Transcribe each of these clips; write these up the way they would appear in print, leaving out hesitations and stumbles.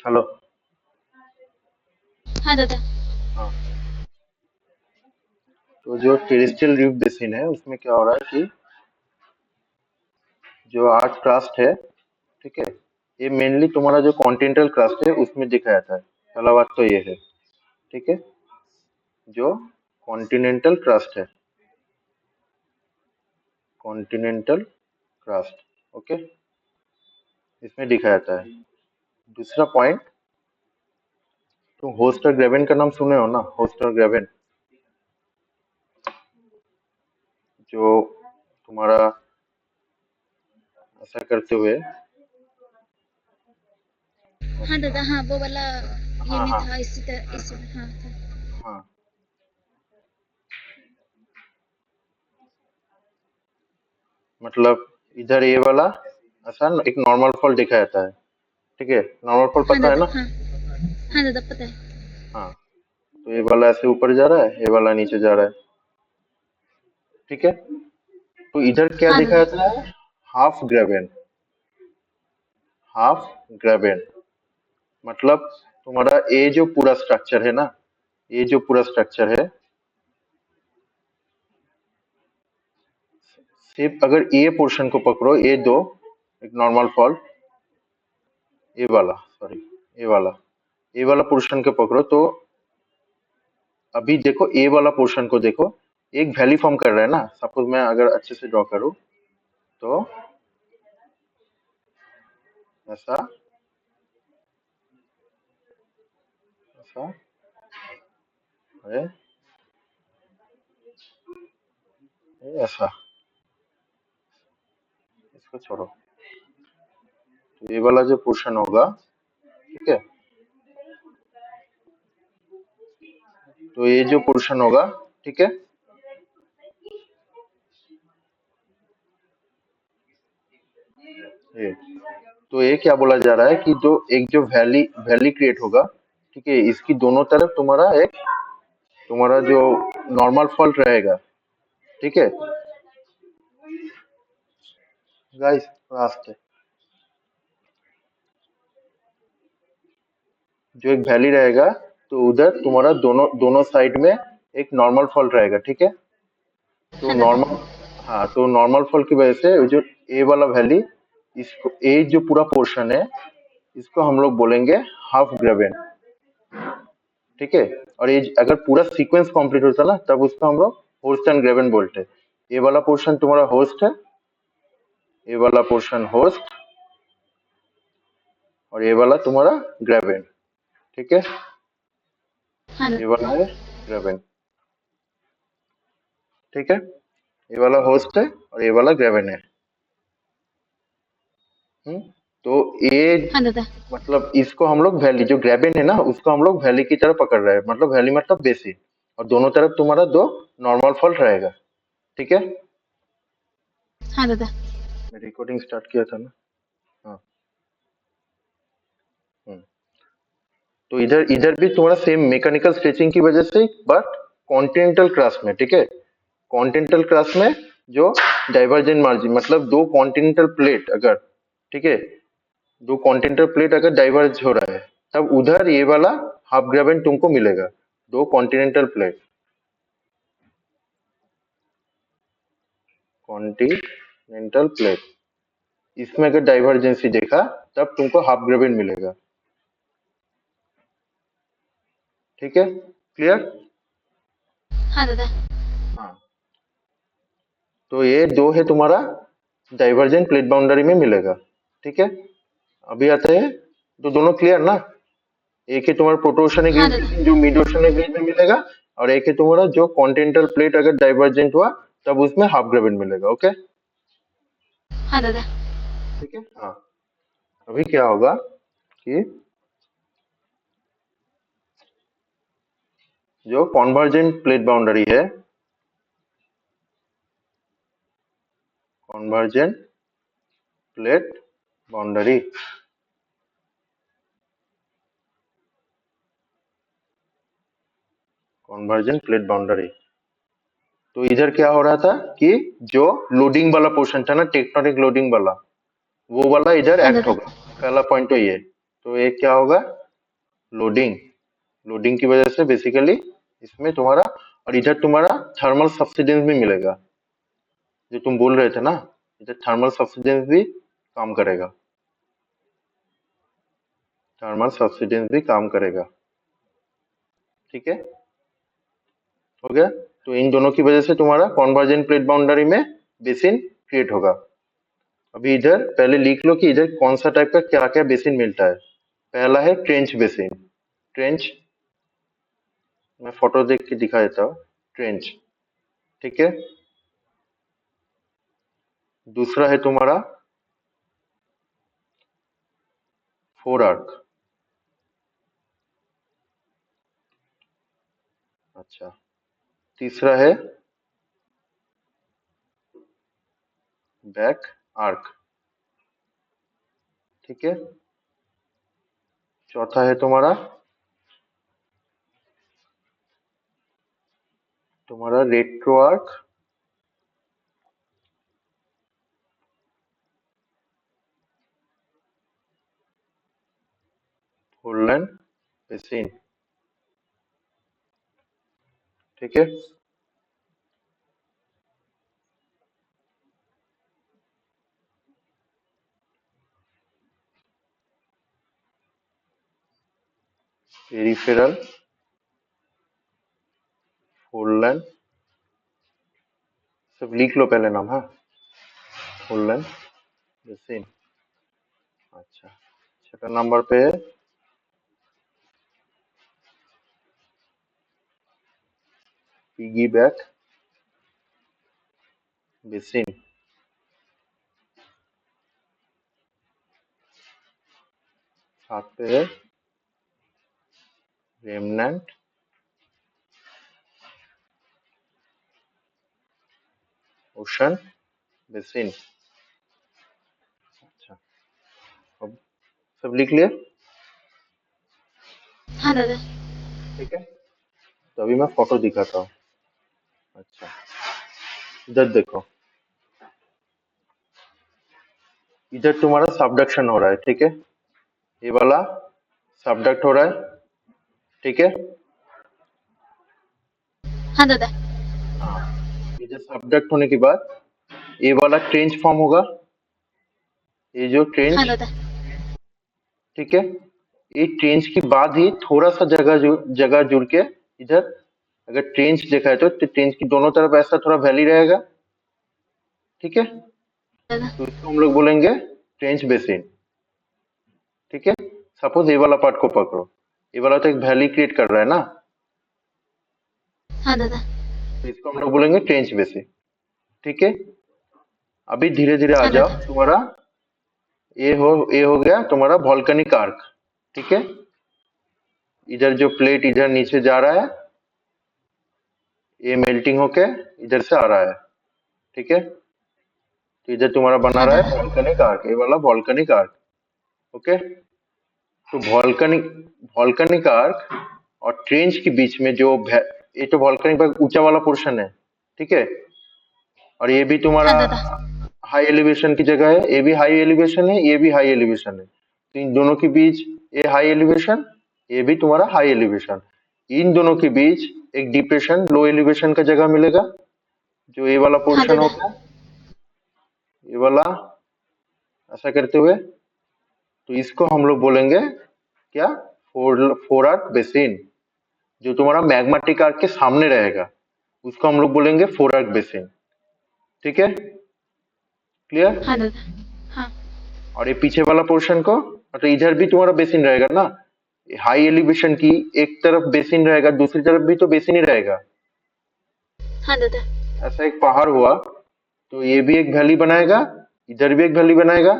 Hello. हाँ दादा। हाँ, तो जो टेरेस्ट्रियल रीफ बेसिन है उसमें क्या हो रहा है कि जो आर्ट क्रास्ट है, ठीक है, ये मेनली तुम्हारा जो कॉन्टिनेंटल क्रास्ट है उसमें दिखा जाता है। पहला बात तो ये है, ठीक है। जो कॉन्टिनेंटल क्रास्ट है, कॉन्टिनेंटल क्रास्ट, ओके, इसमें दिखा जाता है। दूसरा पॉइंट, तुम होस्टर ग्रेवेन का नाम सुने हो ना, होस्टर ग्रेवेन, जो तुम्हारा ऐसा करते हुए, हाँ दादा, हाँ वो वाला ये हाँ में हाँ था, इसी तरह इसी में, हाँ था। हाँ, मतलब इधर ये वाला ऐसा एक नॉर्मल फॉल दिखा जाता है, ठीक है। नॉर्मल फॉल हाँ पता है दादा, ना। हाँ। हम्म, हाँ दादा, पता है। हाँ, तो ये वाला ऐसे ऊपर जा रहा है, ये वाला नीचे जा रहा है, ठीक है। तो इधर क्या हाँ दिखा दादा। जाता है, हाफ ग्रेवेन, हाफ ग्रेवेन, मतलब तुम्हारा ये जो पूरा स्ट्रक्चर है ना, ये जो पूरा स्ट्रक्चर है, सिर्फ अगर ये पोर्शन को पकड़ो, ये दो, एक नॉर्मल फॉल, ये वाला, सॉरी, ये वाला पोर्शन को पकड़ो तो अभी देखो, ए वाला पोर्शन को देखो, एक वैली फॉर्म कर रहा है ना। सपोज मैं अगर अच्छे से ड्रॉ करूं तो ऐसा, ऐसा, अरे ये ऐसा, इसको छोड़ो। तो ये वाला जो पोर्शन होगा, ठीक है, तो ये जो पोर्शन होगा, ठीक है, ये, तो ये क्या बोला जा रहा है कि जो एक जो वैली वैली क्रिएट होगा, ठीक है, इसकी दोनों तरफ तुम्हारा एक, तुम्हारा जो नॉर्मल फॉल रहेगा, ठीक है गाइस, रास्ते, जो एक वैली रहेगा, तो उधर तुम्हारा दोनों दोनों साइड में एक नॉर्मल फॉल रहेगा, ठीक है। तो हाँ दादा। नॉर्मल, हाँ, तो नॉर्मल फॉल की वजह से जो ए वाला वैली, इसको ए जो पूरा पोर्शन है, इसको हम लोग बोलेंगे हाफ ग्रेवेन, ठीक है। और ये अगर पूरा सीक्वेंस कंप्लीट होता ना, तब उसको हम लोग होस्ट एंड ग्रेवेन बोलते हैं। ये वाला पोर्शन तुम्हारा होस्ट है, ये वाला पोर्शन होस्ट, और ये वाला तुम्हारा ग्रेवेन, ठीक है। हाँ ये दादा। वाला है ग्रेवेन, ठीक है। ये वाला होस्ट है और ये वाला ग्रेवेन है। हम्म, तो ये, हाँ दादा। मतलब इसको हम लोग वैली, जो ग्रेवेन है ना, उसको हम लोग वैली की तरफ पकड़ रहे हैं, मतलब वैली मतलब बेसिन, और दोनों तरफ तुम्हारा दो नॉर्मल फॉल रहेगा, ठीक है। हाँ दादा। मैं रिकॉर्डिंग स्टार्ट किया था ना। हाँ। हम्म, तो इधर इधर भी तुम्हारा सेम मैकेनिकल स्ट्रेचिंग की वजह से, बट कॉन्टिनेंटल क्रस्ट में, ठीक है। कॉन्टिनेंटल क्रस्ट में जो डाइवर्जेंट मार्जिन, मतलब दो कॉन्टिनेंटल प्लेट अगर, ठीक है, दो कॉन्टिनेंटल प्लेट अगर डाइवर्ज हो रहा है, तब उधर ये वाला हाफ ग्रेवेन तुमको मिलेगा। दो कॉन्टिनेंटल प्लेट, कॉन्टिनेंटल प्लेट, इसमें अगर डाइवर्जेंसी देखा, तब तुमको हाफ ग्रेवेन मिलेगा, ठीक है, क्लियर। हाँ दादा। हाँ, तो ये दो है तुम्हारा डाइवर्जेंट प्लेट बाउंड्री में मिलेगा, ठीक है। अभी आता है, तो दोनों क्लियर ना। एक है तुम्हारा प्रोटोशनिक हाँ रीज दादा। बेसिन, जो मिड ओशनिक रीज में मिलेगा, और एक है तुम्हारा जो कॉन्टिनेंटल प्लेट अगर डाइवर्जेंट हुआ, तब उसमें हाफ ग्रेवेन मिलेगा, ओके, हाँ दादा। ठीक है। हाँ, अभी क्या होगा कि जो कॉन्वर्जेंट प्लेट बाउंड्री है, convergent plate boundary, convergent plate boundary, तो इधर क्या हो रहा था कि जो लोडिंग वाला पोर्शन था ना, टेक्टोनिक लोडिंग वाला, वो वाला इधर हाँ एक्ट दादा। होगा। पहला पॉइंट तो ये, तो ये क्या होगा, लोडिंग। लोडिंग की वजह से बेसिकली इसमें तुम्हारा, और इधर तुम्हारा थर्मल सब्सिडेंस भी मिलेगा, जो तुम बोल रहे थे ना, इधर थर्मल सब्सिडेंस भी काम करेगा, थर्मल सब्सिडेंस भी काम करेगा। ठीक है, हो गया। तो इन दोनों की वजह से तुम्हारा कॉन्वर्जेंट प्लेट बाउंड्री में बेसिन क्रिएट होगा। अभी इधर पहले लिख लो कि इधर कौन सा टाइप का क्या क्या बेसिन मिलता है। पहला है ट्रेंच बेसिन, ट्रेंच, मैं फोटो देख के दिखा देता हूँ, ट्रेंच। ठीक है, दूसरा है तुम्हारा फोर आर्क। अच्छा, तीसरा है बैक आर्क। ठीक है, चौथा है तुम्हारा तुम्हारा रेट्रो आर्क, होलैंड बेसिन। ठीक है, पेरिफेरल होलैंड, सब लिख लो पहले नाम, हाँ, होलैंड बेसिन। अच्छा, छठा नंबर पे है पिगी बैक बेसिन। सात पे है रेमनेंट ओशन बेसिन। अच्छा, अब सब लिख लिया। हाँ दादा। ठीक है, तो अभी मैं फोटो दिखाता हूँ। अच्छा, इधर देखो, इधर तुम्हारा सबडक्शन हो रहा है। ठीक है, ये वाला सबडक्ट हो रहा है। ठीक है, हाँ दादा। हाँ, इधर सबडक्ट होने के बाद ये वाला ट्रेंच फॉर्म होगा, ये जो हाँ ट्रेंच। दादा। ठीक है, ये ट्रेंच के बाद ही थोड़ा सा जगह जुड़ के इधर, अगर ट्रेंच देखा है तो ट्रेंच की दोनों तरफ ऐसा थोड़ा वैली रहेगा। ठीक है, दादा। तो इसको हम लोग बोलेंगे ट्रेंच बेसिन। ठीक है, सपोज ये वाला पार्ट को पकड़ो, ये वाला तो एक वैली क्रिएट कर रहा है ना, हाँ दादा। तो इसको हम लोग बोलेंगे ट्रेंच बेसिन। ठीक है, अभी धीरे धीरे आ हाँ जाओ, दादा। तुम्हारा ये हो गया तुम्हारा वॉल्केनिक आर्क। ठीक है, इधर जो प्लेट इधर नीचे जा रहा है, ये मेल्टिंग होके इधर से आ रहा है। ठीक है, तो इधर तुम्हारा बना हाँ रहा है दादा। वॉल्केनिक आर्क, ये वाला वॉल्केनिक आर्क। ओके, तो वॉल्केनिक वॉल्केनिक आर्क और ट्रेंच के बीच में ये तो वॉल्केनिक का ऊंचा वाला पोर्शन है। ठीक है, और ये भी तुम्हारा हाँ दादा। हाई एलिवेशन की जगह है, ये भी हाई एलिवेशन है, ये भी हाई एलिवेशन है, तो इन दोनों के बीच ये हाई एलिवेशन, ये भी तुम्हारा हाई एलिवेशन, इन दोनों के बीच एक डिप्रेशन लो एलिवेशन का जगह मिलेगा, जो ये वाला हाँ पोर्शन हो दादा। गया, ये वाला, ऐसा करते हुए, तो इसको हम लोग बोलेंगे क्या, फोर आर्क बेसिन। जो तुम्हारा मैग्मेटिक आर्क के सामने रहेगा उसको हम लोग बोलेंगे फोर आर्क बेसिन। ठीक है, क्लियर। हाँ दादा। हाँ। और ये पीछे वाला पोर्शन को, मतलब इधर भी तुम्हारा बेसिन रहेगा ना, हाई एलिवेशन की एक तरफ बेसिन रहेगा, दूसरी तरफ भी तो बेसिन ही रहेगा। हाँ दादा। ऐसा एक पहाड़ हुआ, तो ये भी एक वैली बनाएगा, इधर भी एक वैली बनाएगा,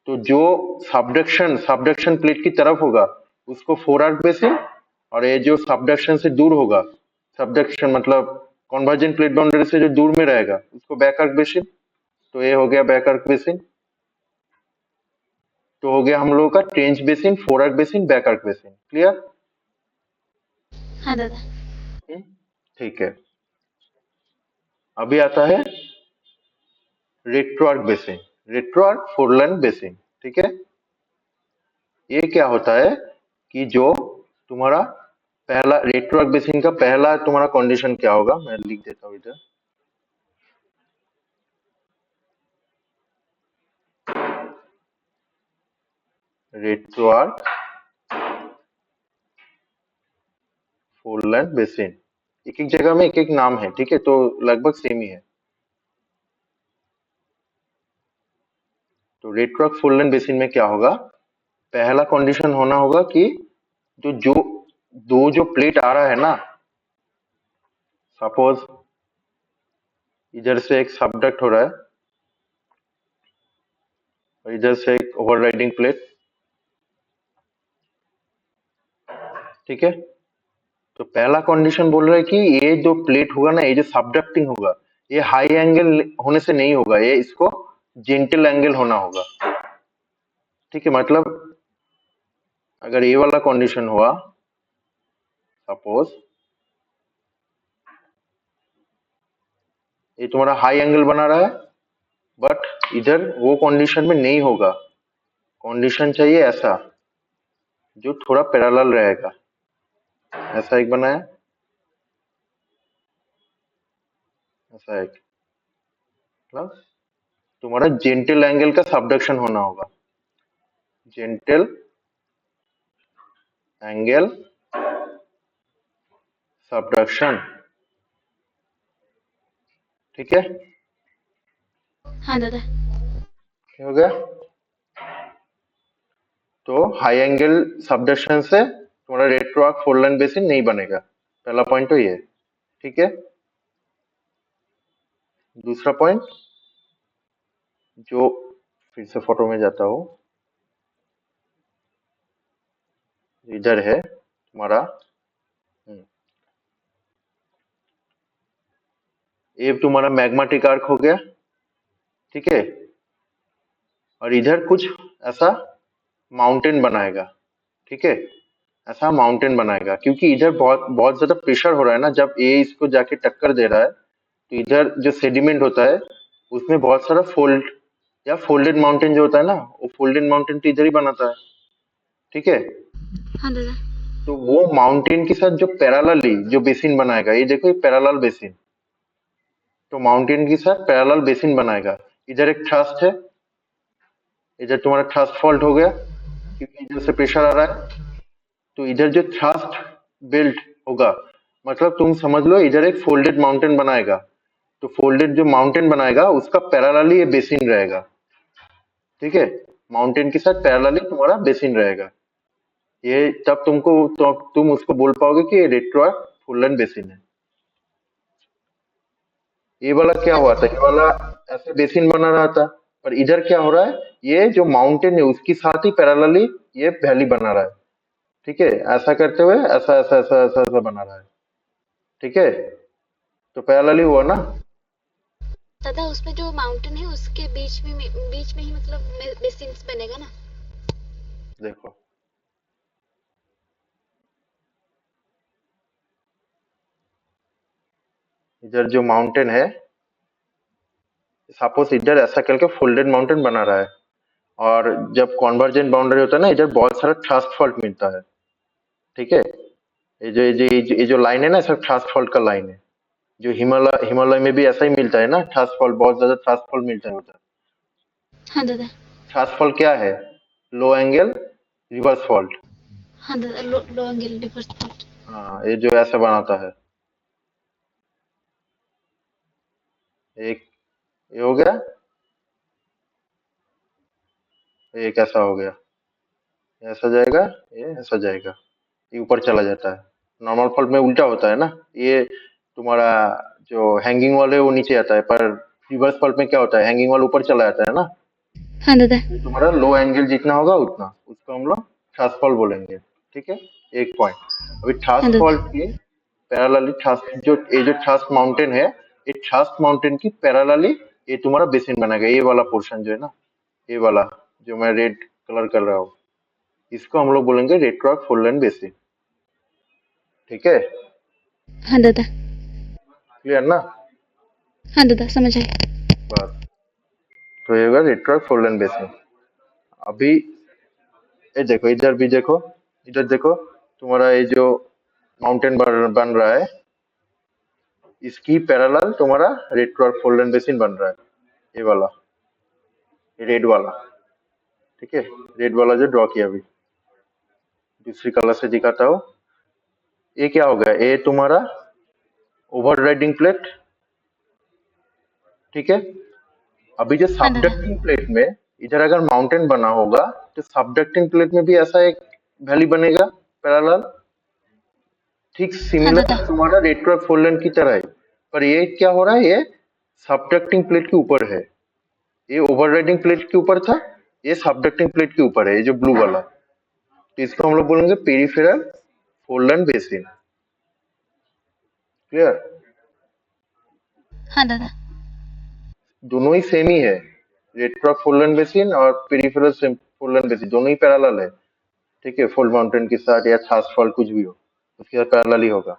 तो जो सबडक्शन सबडक्शन प्लेट की तरफ होगा उसको फोर आर्क बेसिन, और ये जो सबडक्शन से दूर होगा, सबडक्शन मतलब कन्वर्जेंट प्लेट बाउंड्री से जो दूर में रहेगा उसको बैक आर्क बेसिन। तो ये हो गया बैक आर्क बेसिन। तो हो गया हम लोगों का trench basin, fore arc basin, back arc basin. Clear. हाँ दादा। ठीक है, अभी आता है retro arc basin, retro arc four line basin. ठीक है, ये क्या होता है कि जो तुम्हारा पहला रेट्रोआर्क बेसिन का पहला तुम्हारा कंडीशन क्या होगा, मैं लिख देता हूँ इधर। रेट्रोआर्क फोरलैंड बेसिन, एक एक जगह में एक एक नाम है, ठीक है, तो लगभग सेम ही है। तो रेट्रोआर्क फोरलैंड बेसिन में क्या होगा, पहला कंडीशन होना होगा कि जो जो दो जो प्लेट आ रहा है ना, सपोज इधर से एक सबडक्ट हो रहा है और इधर से एक ओवरराइडिंग प्लेट, ठीक है। तो पहला कंडीशन बोल रहा है कि ये जो प्लेट होगा ना, ये जो सबडक्टिंग होगा, ये हाई एंगल होने से नहीं होगा, ये इसको जेंटल एंगल होना होगा, ठीक है। मतलब अगर ये वाला कंडीशन हुआ, सपोज ये तुम्हारा हाई एंगल बना रहा है, बट इधर वो कंडीशन में नहीं होगा, कंडीशन चाहिए ऐसा जो थोड़ा पैरेलल रहेगा, ऐसा एक बनाया, ऐसा एक, मतलब तुम्हारा जेंटल एंगल का सबडक्शन होना होगा, जेंटल एंगल सबडक्शन, ठीक है। हाँ दादा। हो गया। तो हाई एंगल सबडक्शन से तुम्हारा रेट्रोआर्क फोरलाइन बेसिन नहीं बनेगा, पहला पॉइंट तो ये है, ठीक है। दूसरा पॉइंट, जो फिर से फोटो में जाता हूँ, इधर है तुम्हारा, ये तुम्हारा मैग्माटिक आर्क हो गया, ठीक है। और इधर कुछ ऐसा माउंटेन बनाएगा, ठीक है, ऐसा माउंटेन बनाएगा, क्योंकि इधर बहुत बहुत ज्यादा प्रेशर हो रहा है ना, जब ये इसको जाके टक्कर दे रहा है, तो इधर जो सेडिमेंट होता है उसमें बहुत सारा फोल्ड या फोल्डेड माउंटेन जो होता है ना, वो फोल्डेड माउंटेन तो इधर ही बनाता है, ठीक है। हाँ दादा। तो वो माउंटेन के साथ जो पैरेलली जो बेसिन बनाएगा, ये देखो ये पैरेलल बेसिन, तो माउंटेन के साथ पैरेलल बेसिन बनाएगा। इधर एक थ्रस्ट है, इधर तुम्हारा थ्रस्ट फॉल्ट हो गया क्योंकि इधर से प्रेशर आ रहा है, तो इधर जो थ्रस्ट बिल्ट होगा, मतलब तुम समझ लो इधर एक फोल्डेड माउंटेन बनाएगा, तो फोल्डेड जो माउंटेन बनाएगा उसका पैरेलली ये बेसिन रहेगा, ठीक है। माउंटेन के साथ पैरेलली तुम्हारा बेसिन रहेगा, ये तब तुमको तो तुम उसको बोल पाओगे कि ये रेट्रोआर्क फुलन बेसिन है। ये वाला क्या हाँ हुआ था, दादा। ये वाला ऐसे बेसिन बना रहा था, पर इधर क्या हो रहा है, ये जो माउंटेन है उसके साथ ही पैरेलली ये वैली बना रहा है, ठीक है। ऐसा करते हुए ऐसा ऐसा ऐसा ऐसा ऐसा बना रहा है, ठीक है। तो पैरेलली हुआ ना। दादा उसमें जो माउंटेन है उसके बीच में ही मतलब बेसिन्स बनेगा ना। देखो इधर जो माउंटेन है, सपोज इधर ऐसा करके फोल्डेड माउंटेन बना रहा है, और जब कॉन्वर्जेंट बाउंड्री होता है ना, इधर बहुत सारा थ्रस्ट फॉल्ट मिलता है, ठीक है। ये जो लाइन है ना, सब थ्रस्ट फॉल्ट का लाइन है, जो हिमालय हिमालय में भी ऐसा ही मिलता है ना, थ्रस्ट फॉल्ट, बहुत ज्यादा थ्रस्ट फॉल्ट मिलता है उधर। हाँ दादा। थ्रस्ट फॉल्ट क्या है, लो एंगल रिवर्स फॉल्ट, हाँ दादा, लो एंगल रिवर्स फॉल्ट। हाँ, ये जो ऐसा बनाता है, एक ये हो गया, एक ऐसा हो गया, ये ऐसा जाएगा, ये ऐसा जाएगा, ये ऊपर चला जाता है। नॉर्मल फॉल्ट में उल्टा होता है ना, ये तुम्हारा जो हैंगिंग वॉल है वो नीचे आता है, पर रिवर्स फॉल्ट में क्या होता है, हैंगिंग वॉल ऊपर चला जाता है ना। हाँ दादा। ये तुम्हारा लो एंगल जितना होगा उतना, उसको हम लोग थ्रस्ट फॉल्ट बोलेंगे, ठीक है। एक पॉइंट, अभी हाँ थ्रस्ट दादा। फॉल्ट की पैरेलली थ्रस्ट जो ये जो थ्रस्ट माउंटेन है, ये थ्रस्ट माउंटेन की पैरेलली ये तुम्हारा बेसिन बनेगा, ये वाला पोर्शन जो है ना, ये वाला जो मैं रेड कलर कर रहा हूँ, इसको हम लोग बोलेंगे रेट्रोआर्क फोरलाइन बेसिन, ठीक है। हाँ दादा। क्लियर ना हाँ दादा, समझ आया। बात। तो ये होगा रेट्रोआर्क फोरलाइन बेसिन। अभी ये देखो, इधर भी देखो, इधर देखो, तुम्हारा ये जो माउंटेन बन रहा है, इसकी पैरेलल तुम्हारा रेड क्रॉस फोल्डन बेसिन बन रहा है, ये वाला, रेड वाला, ठीक है, रेड वाला जो ड्रॉ किया अभी, दूसरी कलर से दिखाता हूँ। ये क्या हो गया, ये तुम्हारा ओवरराइडिंग प्लेट, ठीक है। अभी जो हाँ दादा। सबडक्टिंग प्लेट में इधर अगर माउंटेन बना होगा, तो सबडक्टिंग प्लेट में भी ऐसा एक वैली बनेगा पैरेलल, ठीक हाँ दादा। सिमिलर तुम्हारा रेड क्रॉस फोल्डन की तरह है। पर ये क्या हो रहा है, ये सबडक्टिंग प्लेट के ऊपर है, ये ओवरराइडिंग प्लेट के ऊपर था, ये सबडक्टिंग प्लेट के ऊपर है, ये जो ब्लू वाला, तो इसको हम लोग बोलेंगे पेरिफेरल फोल्डन बेसिन। क्लियर? हाँ दादा। दोनों ही सेम ही है, रेड क्रॉस फोल्डन बेसिन और पेरिफेरल फोल्डन बेसिन दोनों ही पैरेलल है, ठीक है। फोल्ड माउंटेन के साथ या छाछ फॉल्ट कुछ भी हो, उसके साथ पैरेलल ही होगा।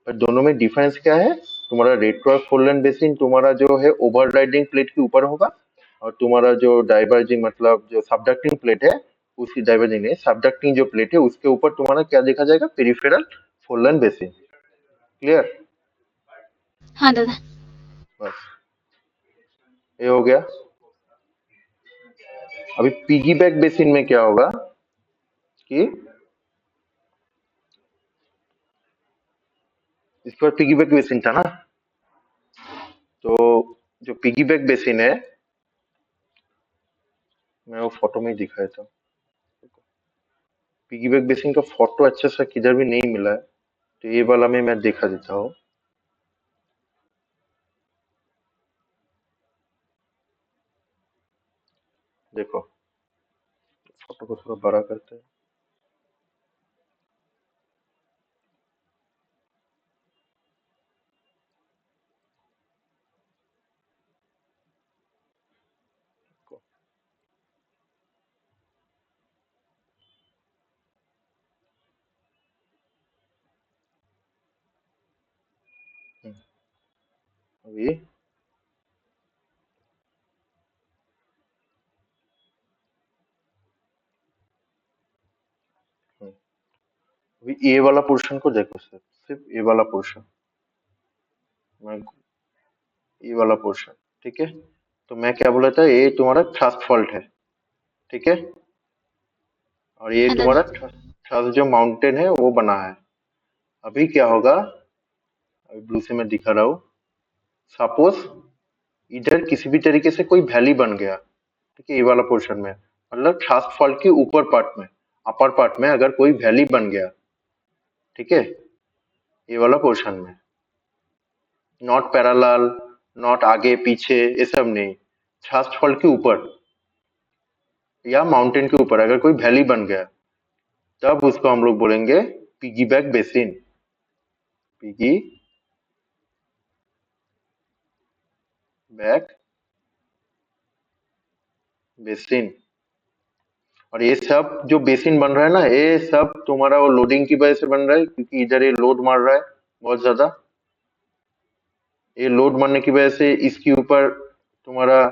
पर दोनों में डिफरेंस क्या है, तुम्हारा रेड क्रॉस फोल्डन बेसिन तुम्हारा जो है ओवरराइडिंग प्लेट के ऊपर होगा, और तुम्हारा जो डाइवर्जिंग मतलब जो सबडक्टिंग प्लेट है, उसकी डाइवर्जिंग नहीं, सबडक्टिंग जो प्लेट है उसके ऊपर तुम्हारा क्या देखा जाएगा, पेरिफेरल फोल्डन बेसिन। क्लियर? हाँ दादा। बस ये हो गया। अभी पिगी बैक बेसिन में क्या होगा कि इस पर पिगी बैक बेसिन था ना, तो जो पिगी बैक बेसिन है, मैं वो फोटो में ही दिखाया था, पिगी बैक बेसिन का फोटो अच्छा सा किधर भी नहीं मिला है, तो ये वाला में मैं दिखा देता हूँ। देखो, फोटो को थोड़ा बड़ा करते हैं। हम्म, अभी हम्म, अभी ये वाला पोर्शन को देखो, सिर्फ सिर्फ ये वाला पोर्शन, मैं ये वाला पोर्शन, ठीक है। तो मैं क्या बोला था, ये तुम्हारा थ्रस्ट फॉल्ट है, ठीक है, और ये हाँ दादा। तुम्हारा थ्रस्ट जो माउंटेन है वो बना है। अभी क्या होगा, अभी ब्लू से मैं दिखा रहा हूँ, सपोज इधर किसी भी तरीके से कोई वैली बन गया, ठीक है, ये वाला पोर्शन में, मतलब थ्रस्ट फॉल्ट के ऊपर पार्ट में, अपर पार्ट में अगर कोई वैली बन गया, ठीक है, ये वाला पोर्शन में, नॉट पैरेलल, नॉट आगे पीछे, ये सब नहीं, थ्रस्ट फॉल्ट के ऊपर या माउंटेन के ऊपर अगर कोई वैली बन गया, तब उसको हम लोग बोलेंगे piggy back basin, piggyback basin. और ये सब जो बेसिन बन रहा है ना, ये सब तुम्हारा वो लोडिंग की वजह से बन रहा है, क्योंकि इधर ये लोड मार रहा है बहुत ज्यादा, ये लोड मारने की वजह से इसके ऊपर तुम्हारा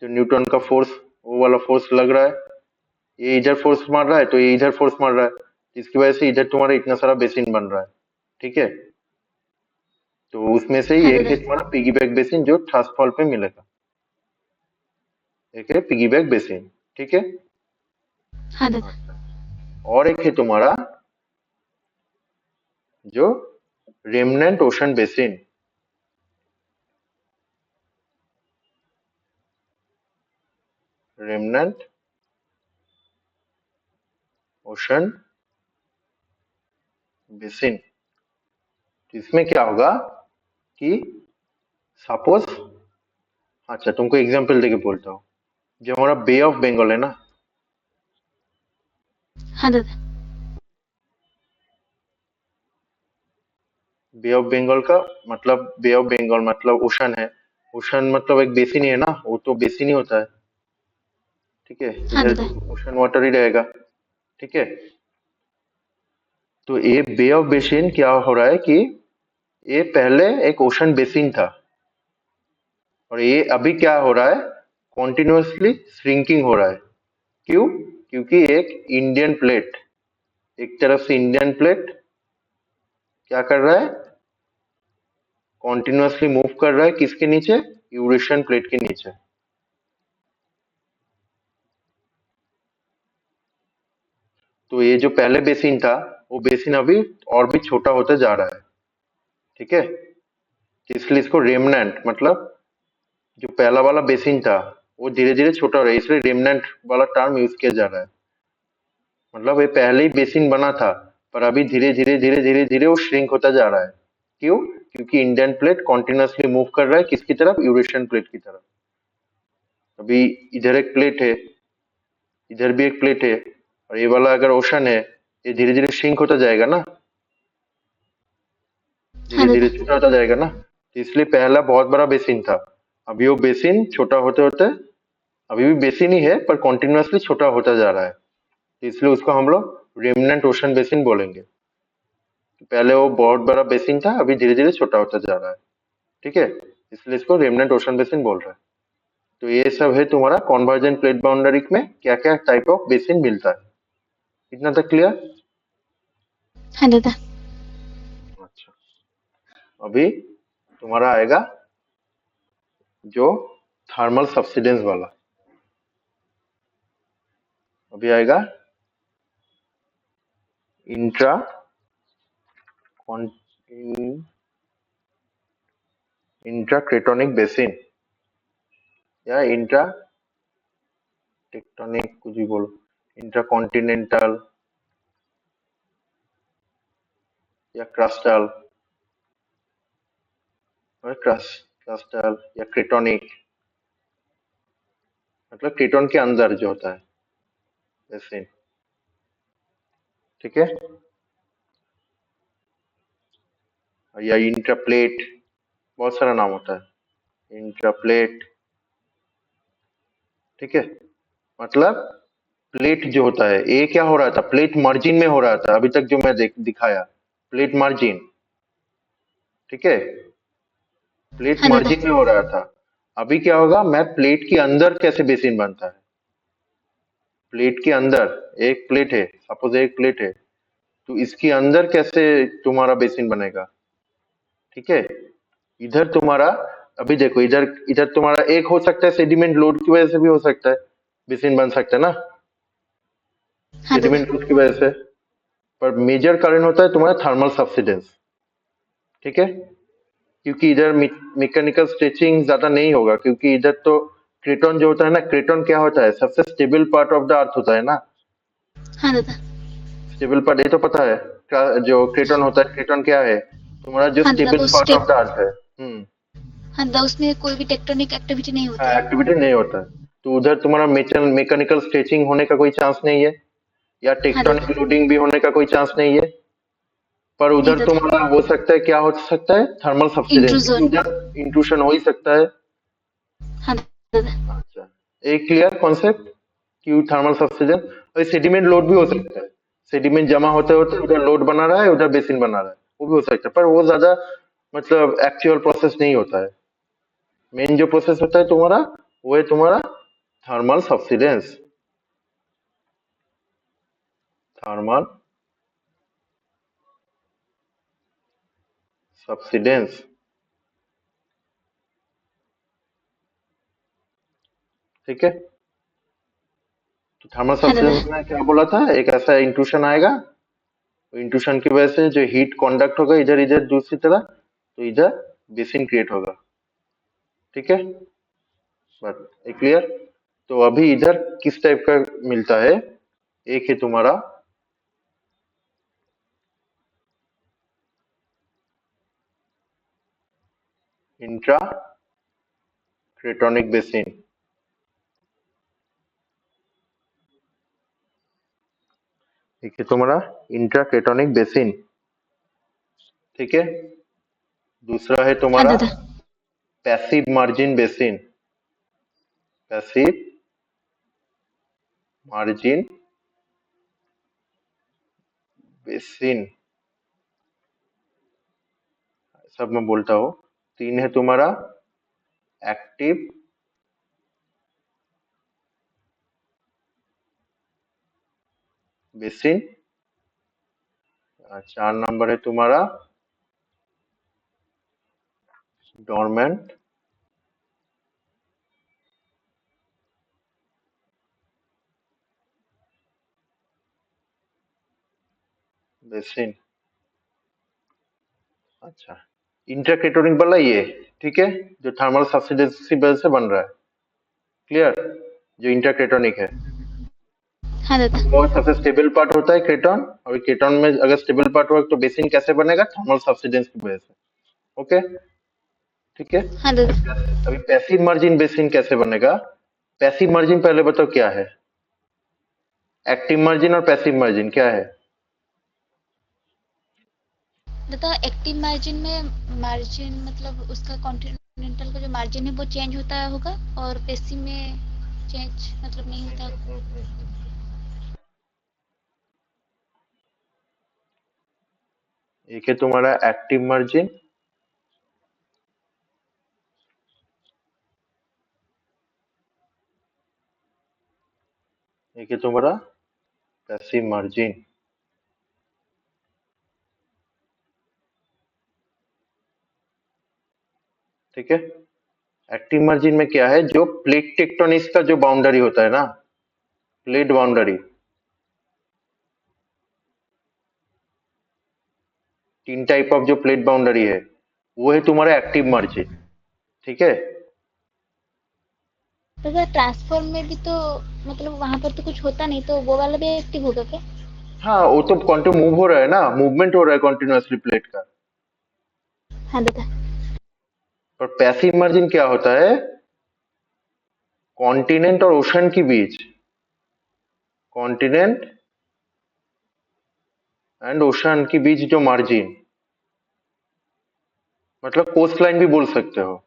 जो न्यूटन का फोर्स, वो वाला फोर्स लग रहा है, ये इधर फोर्स मार रहा है तो ये इधर फोर्स मार रहा है, जिसकी वजह से इधर तुम्हारा इतना सारा बेसिन बन रहा है, ठीक है। तो उसमें से ही हाँ एक दादा। है तुम्हारा पिगी बैक बेसिन जो थ्रस्ट फॉल पे मिलेगा, एक है पिगी बैक बेसिन, ठीक है। हाँ दादा। अच्छा, और एक है तुम्हारा जो remnant ocean basin, remnant ocean basin. तो इसमें क्या होगा कि सपोज, अच्छा तुमको एग्जांपल देके बोलता हूँ, जो हमारा बे ऑफ बंगाल है ना, हाँ दादा। बे ऑफ बंगाल का मतलब, बे ऑफ बंगाल मतलब ओशन है, ओशन मतलब एक बेसिन ही है ना, वो तो बेसिन ही होता है, ठीक है, हाँ इधर दादा। ओशन वाटर ही रहेगा, ठीक है। तो ये बे ऑफ बेसिन क्या हो रहा है कि ये पहले एक ओशन बेसिन था, और ये अभी क्या हो रहा है, कॉन्टिन्यूअसली श्रिंकिंग हो रहा है। क्यों? क्योंकि एक इंडियन प्लेट, एक तरफ से इंडियन प्लेट क्या कर रहा है, कॉन्टिन्यूअसली मूव कर रहा है किसके नीचे, यूरेशियन प्लेट के नीचे। तो ये जो पहले बेसिन था वो बेसिन अभी और भी छोटा होता जा रहा है, ठीक है। इसलिए इसको रेमनेंट, मतलब जो पहला वाला बेसिन था वो धीरे धीरे छोटा हो रहा है, इसलिए रेमनेंट वाला टर्म यूज किया जा रहा है। मतलब ये पहले ही बेसिन बना था पर अभी धीरे धीरे धीरे धीरे धीरे वो श्रिंक होता जा रहा है। क्यों? क्योंकि इंडियन प्लेट कॉन्टिन्यूअसली मूव कर रहा है किसकी तरफ, यूरेशियन प्लेट की तरफ। अभी इधर एक प्लेट है, इधर भी एक प्लेट है, और ये वाला अगर ओशन है, ये धीरे धीरे श्रिंक होता जाएगा ना, हाँ धीरे धीरे दादा। छोटा होता जाएगा ना। तो इसलिए पहला बहुत बड़ा बेसिन था, अभी वो बेसिन छोटा होते होते, अभी भी बेसिन ही है पर कॉन्टिन्यूअसली छोटा होता जा रहा है, तो इसलिए उसको हम लोग रेमनेंट ओशन बेसिन बोलेंगे। तो पहले वो बहुत बड़ा बेसिन था, अभी धीरे धीरे छोटा होता जा रहा है, ठीक है, इसलिए इसको रेमनेंट ओशन बेसिन बोल रहे हैं। तो ये सब है तुम्हारा कॉन्वर्जेंट प्लेट बाउंड्री में क्या क्या टाइप ऑफ बेसिन मिलता है। इतना तक क्लियर? हाँ दादा। अच्छा, अभी तुम्हारा आएगा जो थर्मल सब्सिडेंस वाला, अभी आएगा इंट्रा इंट्राक्रेटोनिक बेसिन या इंट्रा टेक्टोनिक, कुछ भी बोलो, इंट्राकॉन्टिनेंटल या क्रस्टल, और क्रस्टल या क्रेटोनिक, मतलब क्रेटोन के अंदर जो होता है बेसिन, ठीक है। या इंट्राप्लेट, बहुत सारा नाम होता है, इंट्राप्लेट, ठीक है। मतलब प्लेट जो होता है, ये क्या हो रहा था, प्लेट मार्जिन में हो रहा था अभी तक जो मैं दिखाया, प्लेट मार्जिन, ठीक है, प्लेट हाँ दादा। मार्जिन में हो रहा था। अभी क्या होगा, मैं प्लेट के अंदर कैसे बेसिन बनता है, प्लेट के अंदर, एक प्लेट है, सपोज एक प्लेट है, तो इसके अंदर कैसे तुम्हारा बेसिन बनेगा, ठीक है। इधर तुम्हारा, अभी देखो इधर, इधर तुम्हारा एक हो सकता है सेडिमेंट लोड की वजह से भी हो सकता है बेसिन बन सकता है ना, हाँ दादा। सेडिमेंट लोड की वजह से। पर मेजर कारण होता है तुम्हारा थर्मल सब्सिडेंस, ठीक है। क्योंकि इधर मैकेनिकल स्ट्रेचिंग ज्यादा नहीं होगा, क्योंकि इधर तो क्रेटन जो होता है ना, क्रेटन क्या होता है, सबसे stable part of the earth होता है ना। हाँ दादा। स्टेबल पार्ट ये तो पता है, जो क्रेटन होता है, क्रेटन क्या है, तुम्हारा जो हाँ दादा, स्टेबल वो part step. Of the earth है। हाँ दादा, उसमें कोई भी टेक्टोनिक एक्टिविटी नहीं होता है। एक्टिविटी नहीं होता है, तो उधर तुम्हारा मैकेनिकल स्ट्रेचिंग होने का कोई चांस नहीं है, या हाँ दादा। टेक्टोनिक लोडिंग भी होने का कोई चांस नहीं है। पर नहीं उधर दादा। तुम्हारा हो सकता है, क्या हो सकता है, थर्मल सब्सिडेंस, क्योंकि इंट्रूजन। उधर इंट्रूशन हो ही सकता है। हाँ दादा। अच्छा, एक क्लियर कॉन्सेप्ट कि थर्मल सब्सिडेंस, और सेडिमेंट लोड भी हो सकता है, सेडिमेंट जमा होते होते उधर लोड बना रहा है, उधर बेसिन बना रहा है, वो भी हो सकता है, पर वो ज्यादा मतलब एक्चुअल प्रोसेस नहीं होता है। मेन जो प्रोसेस होता है तुम्हारा, वो है तुम्हारा थर्मल सब्सिडेंस, थर्मल सब्सिडेंस, ठीक है। तो थर्मल हाँ दादा। सब्सिडेंस में क्या बोला था, एक ऐसा इंट्रूशन आएगा, इंट्रूशन की वजह से जो हीट कंडक्ट होगा इधर इधर दूसरी तरह, तो इधर बेसिन क्रिएट होगा, ठीक है। बात क्लियर? तो अभी इधर किस टाइप का मिलता है, एक है तुम्हारा इंट्रा क्रेटोनिक बेसिन, एक है तुम्हारा इंट्रा क्रेटोनिक बेसिन, ठीक है। दूसरा है हाँ तुम्हारा दादा। Passive margin basin, passive margin basin, सब मैं बोलता हूँ। तीन है तुम्हारा एक्टिव बेसिन। 4 नंबर है तुम्हारा डोरमेंट। बेसिन। अच्छा, इंटरकेटोनिक वाला ये, ठीक है, जो थर्मल सब्सिडेंस की वजह से बन रहा है। क्लियर? जो इंटरकेटोनिक है, हाँ दादा। वो सबसे स्टेबल पार्ट होता है क्रेटॉन, और क्रेटॉन में अगर स्टेबल पार्ट हो तो बेसिन कैसे बनेगा? थर्मल सब्सिडेंस की वजह से। ओके, ठीक है। हाँ दादा। अभी पैसिव मार्जिन बेसिन कैसे बनेगा? पैसिव मार्जिन पहले बताओ क्या है? एक्टिव मार्जिन और पैसिव मार्जिन क्या है? दादा एक्टिव मार्जिन में मार्जिन मतलब उसका कॉन्टिनेंटल का जो मार्जिन है वो चेंज होता होगा, और पेसी में चेंज मतलब नहीं होता होगा। एक है तुम्हारा एक्टिव मार्जिन, एक है तुम्हारा पैसिव मार्जिन। ठीक है, एक्टिव मार्जिन में क्या है? जो प्लेट टेक्टोनिक्स का जो बाउंड्री होता है ना, प्लेट बाउंड्री, तीन टाइप ऑफ जो प्लेट बाउंड्री है, वो है तुम्हारा एक्टिव मार्जिन। ठीक है। दादा ट्रांसफॉर्म में भी तो मतलब वहां पर तो कुछ होता नहीं, तो वो वाला भी एक्टिव होगा क्या? हाँ, वो तो कॉन्टिन्यू मूव हो रहा है ना, मूवमेंट हो रहा है कॉन्टिन्यूअसली प्लेट का। हाँ दादा। पर पैसिव मार्जिन क्या होता है? कॉन्टिनेंट और ओशन के बीच, कॉन्टिनेंट एंड ओशन के बीच जो मार्जिन, मतलब कोस्ट लाइन भी बोल सकते हो,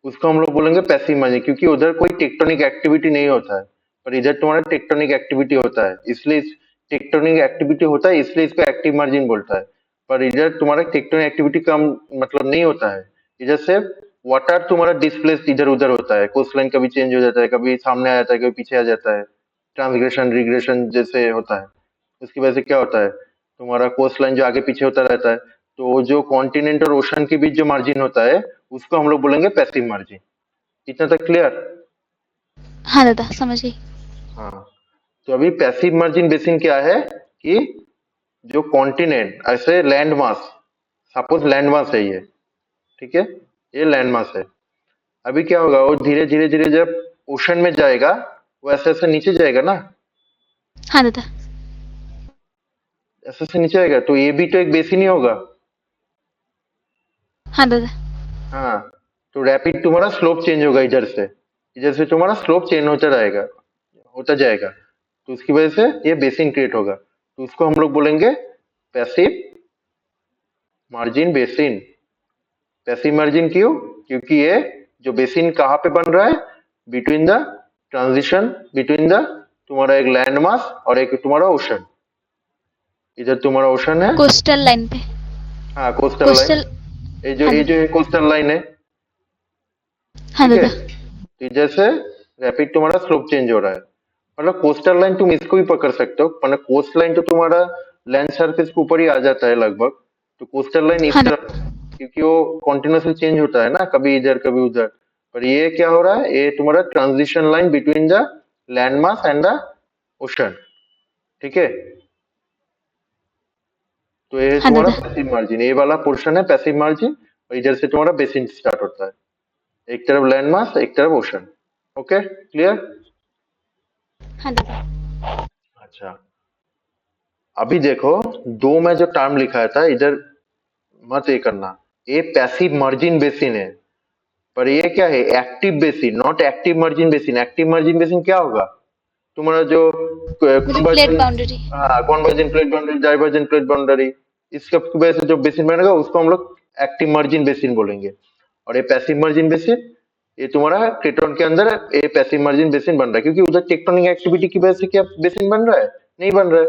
उसको हम लोग बोलेंगे पैसिव मार्जिन, क्योंकि उधर कोई टेक्टोनिक एक्टिविटी नहीं होता है। पर इधर तुम्हारा टेक्टोनिक एक्टिविटी होता है, इसलिए टेक्टोनिक एक्टिविटी होता है इसलिए इसको एक्टिव मार्जिन बोलता है। पर इधर तुम्हारा टेक्टोनिक एक्टिविटी कम मतलब नहीं होता है। इधर से वाटर तुम्हारा डिस्प्लेस इधर उधर होता है, कोस्ट लाइन कभी चेंज हो जाता है, कभी सामने आ जाता है, कभी पीछे आ जाता है, ट्रांसग्रेशन रिग्रेशन जैसे होता है। उसकी वजह से क्या होता है, तुम्हारा कोस्ट लाइन जो आगे पीछे होता रहता है, तो जो कॉन्टिनेंट और ओशन के बीच जो मार्जिन होता है, उसको हम लोग बोलेंगे पैसिव मार्जिन। इतना तक क्लियर? हाँ दादा समझ गई। हाँ, तो अभी पैसिव मार्जिन बेसिन क्या है कि जो कॉन्टिनेंट ऐसे land mass, suppose land mass है ये, ठीक है, ये लैंड मास है। अभी क्या होगा, वो धीरे धीरे धीरे जब ओशन में जाएगा, वो ऐसे ऐसे नीचे जाएगा ना, हाँ दादा। ऐसे ऐसे नीचे आएगा, तो ये भी तो एक बेसिन ही होगा। हाँ दादा। हाँ, तो रैपिड तुम्हारा स्लोप चेंज होगा, इधर से तुम्हारा स्लोप चेंज होता रहेगा, होता जाएगा, तो उसकी वजह से ये बेसिन क्रिएट होगा, तो उसको हम लोग बोलेंगे passive margin basin. Passive margin क्यों? क्योंकि ये जो बेसिन कहाँ पे बन रहा है? Between the transition between the तुम्हारा एक लैंड मास और एक तुम्हारा ओशन। इधर तुम्हारा ओशन है, कोस्टल लाइन पे। हाँ कोस्टल लाइन, कोस्टल। ये जो हाँ ये दादा। जो कोस्टल लाइन है, हाँ ठीक है। दादा। तो इधर से रैपिड तुम्हारा स्लोप चेंज हो रहा है। मतलब कोस्टल लाइन तुम इसको भी पकड़ सकते हो, मतलब कोस्ट लाइन तो तुम्हारा लैंड सरफेस के ऊपर ही आ जाता है लगभग, तो कोस्टल लाइन इस हाँ तरफ, दादा। क्योंकि वो कॉन्टिन्यूसली चेंज होता है ना, कभी इधर कभी उधर। पर ये क्या हो रहा है, ये तुम्हारा transition line between the land mass and the ocean. ठीक है, तो ये हाँ तुम्हारा दादा। पैसिव मार्जिन, ये वाला पोर्शन है पैसिव मार्जिन, और इधर से तुम्हारा बेसिन स्टार्ट होता है, एक तरफ लैंड मास एक तरफ ओशन। Okay, clear? हाँ दादा। अच्छा, अभी देखो, दो में जो टर्म लिखा था इधर, मत ये करना, ये पैसिव मार्जिन बेसिन है, पर ये क्या है? Active basin, not active margin basin. Active margin basin क्या होगा? तुम्हारा जो वो जो प्लेट कन्वर्जन, बाउंड्री। हाँ conversion plate boundary, diversion plate boundary, इसके वजह से जो बेसिन बनेगा उसको हम लोग एक्टिव मार्जिन बेसिन बोलेंगे। और ये पैसिव मार्जिन बेसिन, ये तुम्हारा केटोन के अंदर ये पैसिव मार्जिन बेसिन बन रहा है, क्योंकि उधर टेक्टोनिक एक्टिविटी की वजह से क्या बेसिन बन रहा है? नहीं बन रहा है,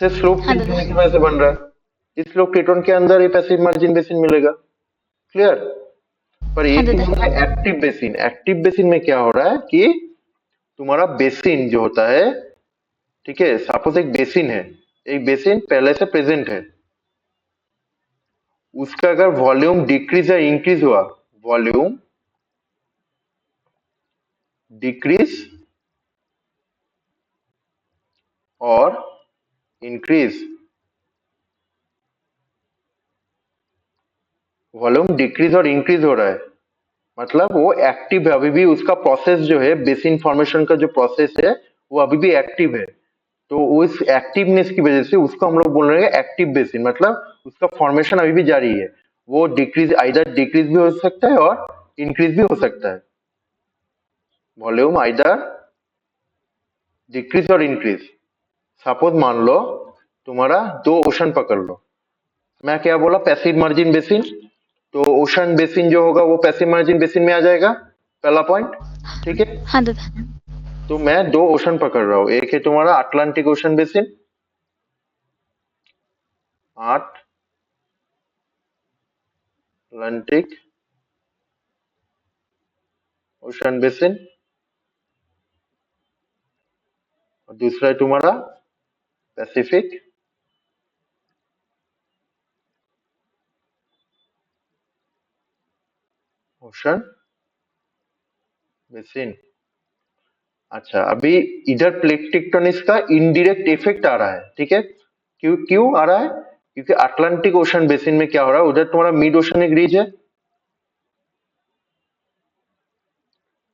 सिर्फ स्लोप हाँ चेंज दादा। होने की वजह से बन रहा है। इस लोग केटोन के अंदर ये पैसिव मार्जिन बेसिन मिलेगा। क्लियर? पर हाँ एक ही दादा। होता है एक्टिव बेसिन। एक्टिव बेसिन में क्या हो रहा है कि तुम्हारा बेसिन जो होता है, ठीक है। सपोज एक बेसिन है, एक बेसिन पहले से प्रेजेंट है, उसका अगर वॉल्यूम डिक्रीज या इंक्रीज हुआ, वॉल्यूम डिक्रीज और इंक्रीज, वॉल्यूम डिक्रीज और इंक्रीज हो रहा है, मतलब वो एक्टिव है अभी भी, उसका प्रोसेस जो है बेसिन फॉर्मेशन का जो प्रोसेस है वो अभी भी एक्टिव है। तो उस एक्टिवनेस की वजह से उसको हम लोग बोल रहे हैं एक्टिव बेसिन, मतलब उसका फॉर्मेशन अभी भी जारी है। वो डिक्रीज, आइदर डिक्रीज भी हो सकता है और इंक्रीज भी हो सकता है, वॉल्यूम आइदर डिक्रीज और इंक्रीज। सपोज मान लो तुम्हारा दो ओशन पकड़ लो, मैं क्या बोला, पैसिव मार्जिन बेसिन, तो ओशन बेसिन जो होगा वो पैसिव मार्जिन बेसिन में आ जाएगा, पहला पॉइंट। ठीक है। हाँ दादा। तो मैं दो ओशन पकड़ रहा हूँ, एक है तुम्हारा Atlantic ocean basin, Atlantic ocean basin, और दूसरा है तुम्हारा पैसिफिक ओशन बेसिन। अच्छा, अभी इधर प्लेट टेक्टोनिक्स का इनडायरेक्ट इफेक्ट आ रहा है, ठीक है। क्यों क्यों आ रहा है? क्योंकि अटलांटिक ओशन बेसिन में क्या हो रहा है, उधर तुम्हारा मिड ओशनिक रीज है,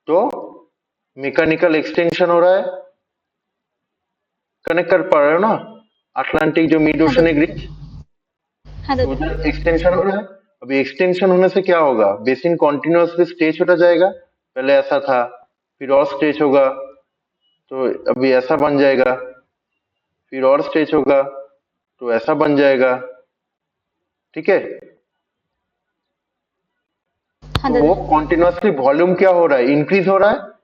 तो मैकेनिकल एक्सटेंशन हो रहा है, कनेक्ट कर पा रहे हो ना, अटलांटिक जो मिड हाँ ओशनिक दादा। रीज, हाँ तो दादा। उधर एक्सटेंशन हो रहा है। अभी एक्सटेंशन होने से क्या होगा, बेसिन कॉन्टिन्यूअसली स्ट्रेच होता जाएगा, पहले ऐसा था, फिर और स्ट्रेच होगा, तो अभी ऐसा बन जाएगा, फिर और स्ट्रेच होगा, तो ऐसा बन जाएगा, ठीक है। हाँ तो दादा। कॉन्टिन्यूअसली वॉल्यूम क्या हो रहा है, इंक्रीज हो रहा है हाँ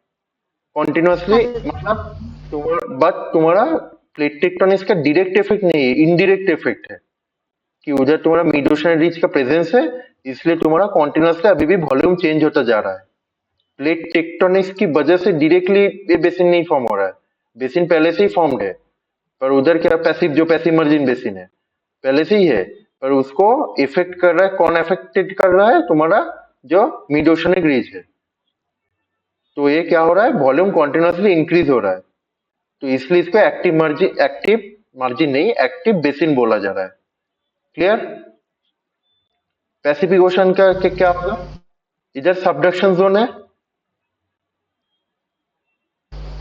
कॉन्टिन्यूअसली, दादा। मतलब बट तुम्हारा प्लेट टेक्टोनिक्स का डायरेक्ट इफेक्ट नहीं है, इनडायरेक्ट इफेक्ट है, कि उधर तुम्हारा मिड ओशन रीच का प्रेजेंस है, इसलिए तुम्हारा कॉन्टिन्यूअसली अभी भी वॉल्यूम चेंज होता जा रहा है। प्लेट टेक्टोनिक्स की वजह से डायरेक्टली ये बेसिन नहीं फॉर्म हो रहा है, बेसिन पहले से ही फॉर्म्ड है, पर उधर क्या, पैसिव जो पैसिव मार्जिन बेसिन है पहले से ही है, पर उसको इफेक्ट कर रहा है, कौन इफेक्टेड कर रहा है, तुम्हारा जो मिड ओशनिक रीज है। तो ये क्या हो रहा है, वॉल्यूम कॉन्टिन्यूअसली इंक्रीज हो रहा है, तो इसलिए इसको एक्टिव मार्जिन नहीं, एक्टिव बेसिन बोला जा रहा है। क्लियर? पैसिफिक ओशन का क्या होगा, इधर सबडक्शन जोन है,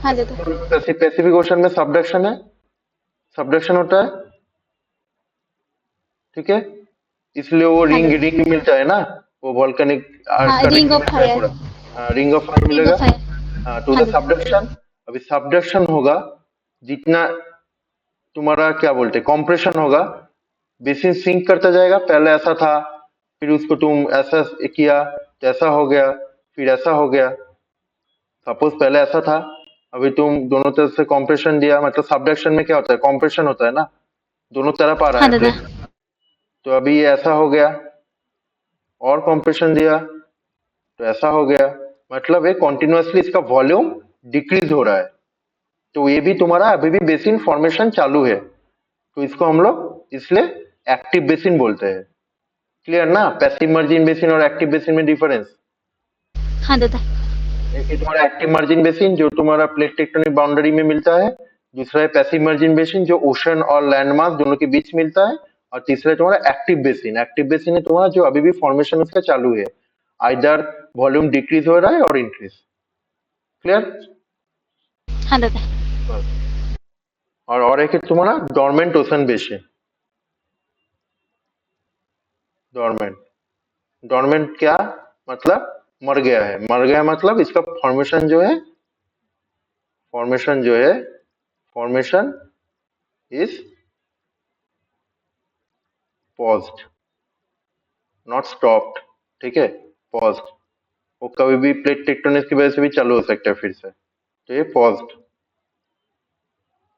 हाँ दादा। पैसिफिक ओशन में सबडक्शन है, सबडक्शन होता है, ठीक है। इसलिए वो हाँ रिंग दादा। रिंग मिलता है ना, वो वॉल्केनिक हाँ, का रिंग रिंग ऑफ मिलता है फायर। पूरा, रिंग ऑफ फायर रिंग मिलेगा। Of fire. हाँ, तो हाँ उधर दादा। सबडक्शन, अभी सबडक्शन होगा, जितना तुम्हारा क्या बोलते हैं कॉम्प्रेशन होगा, बेसिन सिंक करता जाएगा, पहले ऐसा था, फिर उसको तुम ऐसा किया तो ऐसा हो गया, फिर ऐसा हो गया। सपोज पहले ऐसा था, अभी तुम दोनों तरफ से कॉम्प्रेशन दिया, मतलब सबडक्शन में क्या होता है, कॉम्प्रेशन होता है ना, दोनों तरफ आ रहा हाँ है दादा। प्लेट, तो अभी ये ऐसा हो गया, और कॉम्प्रेशन दिया तो ऐसा हो गया, मतलब ये कॉन्टिन्यूअसली इसका वॉल्यूम डिक्रीज हो रहा है, तो ये भी तुम्हारा अभी भी बेसिन फॉर्मेशन चालू है, तो इसको हम लोग इसलिए एक्टिव बेसिन बोलते हैं। क्लियर ना, पैसिव मार्जिन बेसिन और एक्टिव बेसिन में डिफरेंस। हाँ दादा। एक है तुम्हारा एक्टिव मार्जिन बेसिन जो तुम्हारा प्लेट टेक्टोनिक बाउंड्री में मिलता है, दूसरा है पैसिव मार्जिन बेसिन जो ओशन और लैंडमास दोनों के बीच मिलता है, और तीसरा है तुम्हारा एक्टिव बेसिन, एक्टिव बेसिन है तुम्हारा जो अभी भी फॉर्मेशन उसका चालू है, आइदर वॉल्यूम डिक्रीज हो रहा है और इंक्रीज। क्लियर? हाँ दादा। बस। और एक है तुम्हारा dormant ocean basin, dormant, dormant क्या मतलब, मर गया है, मर गया मतलब इसका फॉर्मेशन जो है formation is paused, not stopped, ठीक है, पॉज्ड। वो कभी भी प्लेट टेक्टोनिक्स की वजह से भी चालू हो सकता है फिर से, तो ये पॉज्ड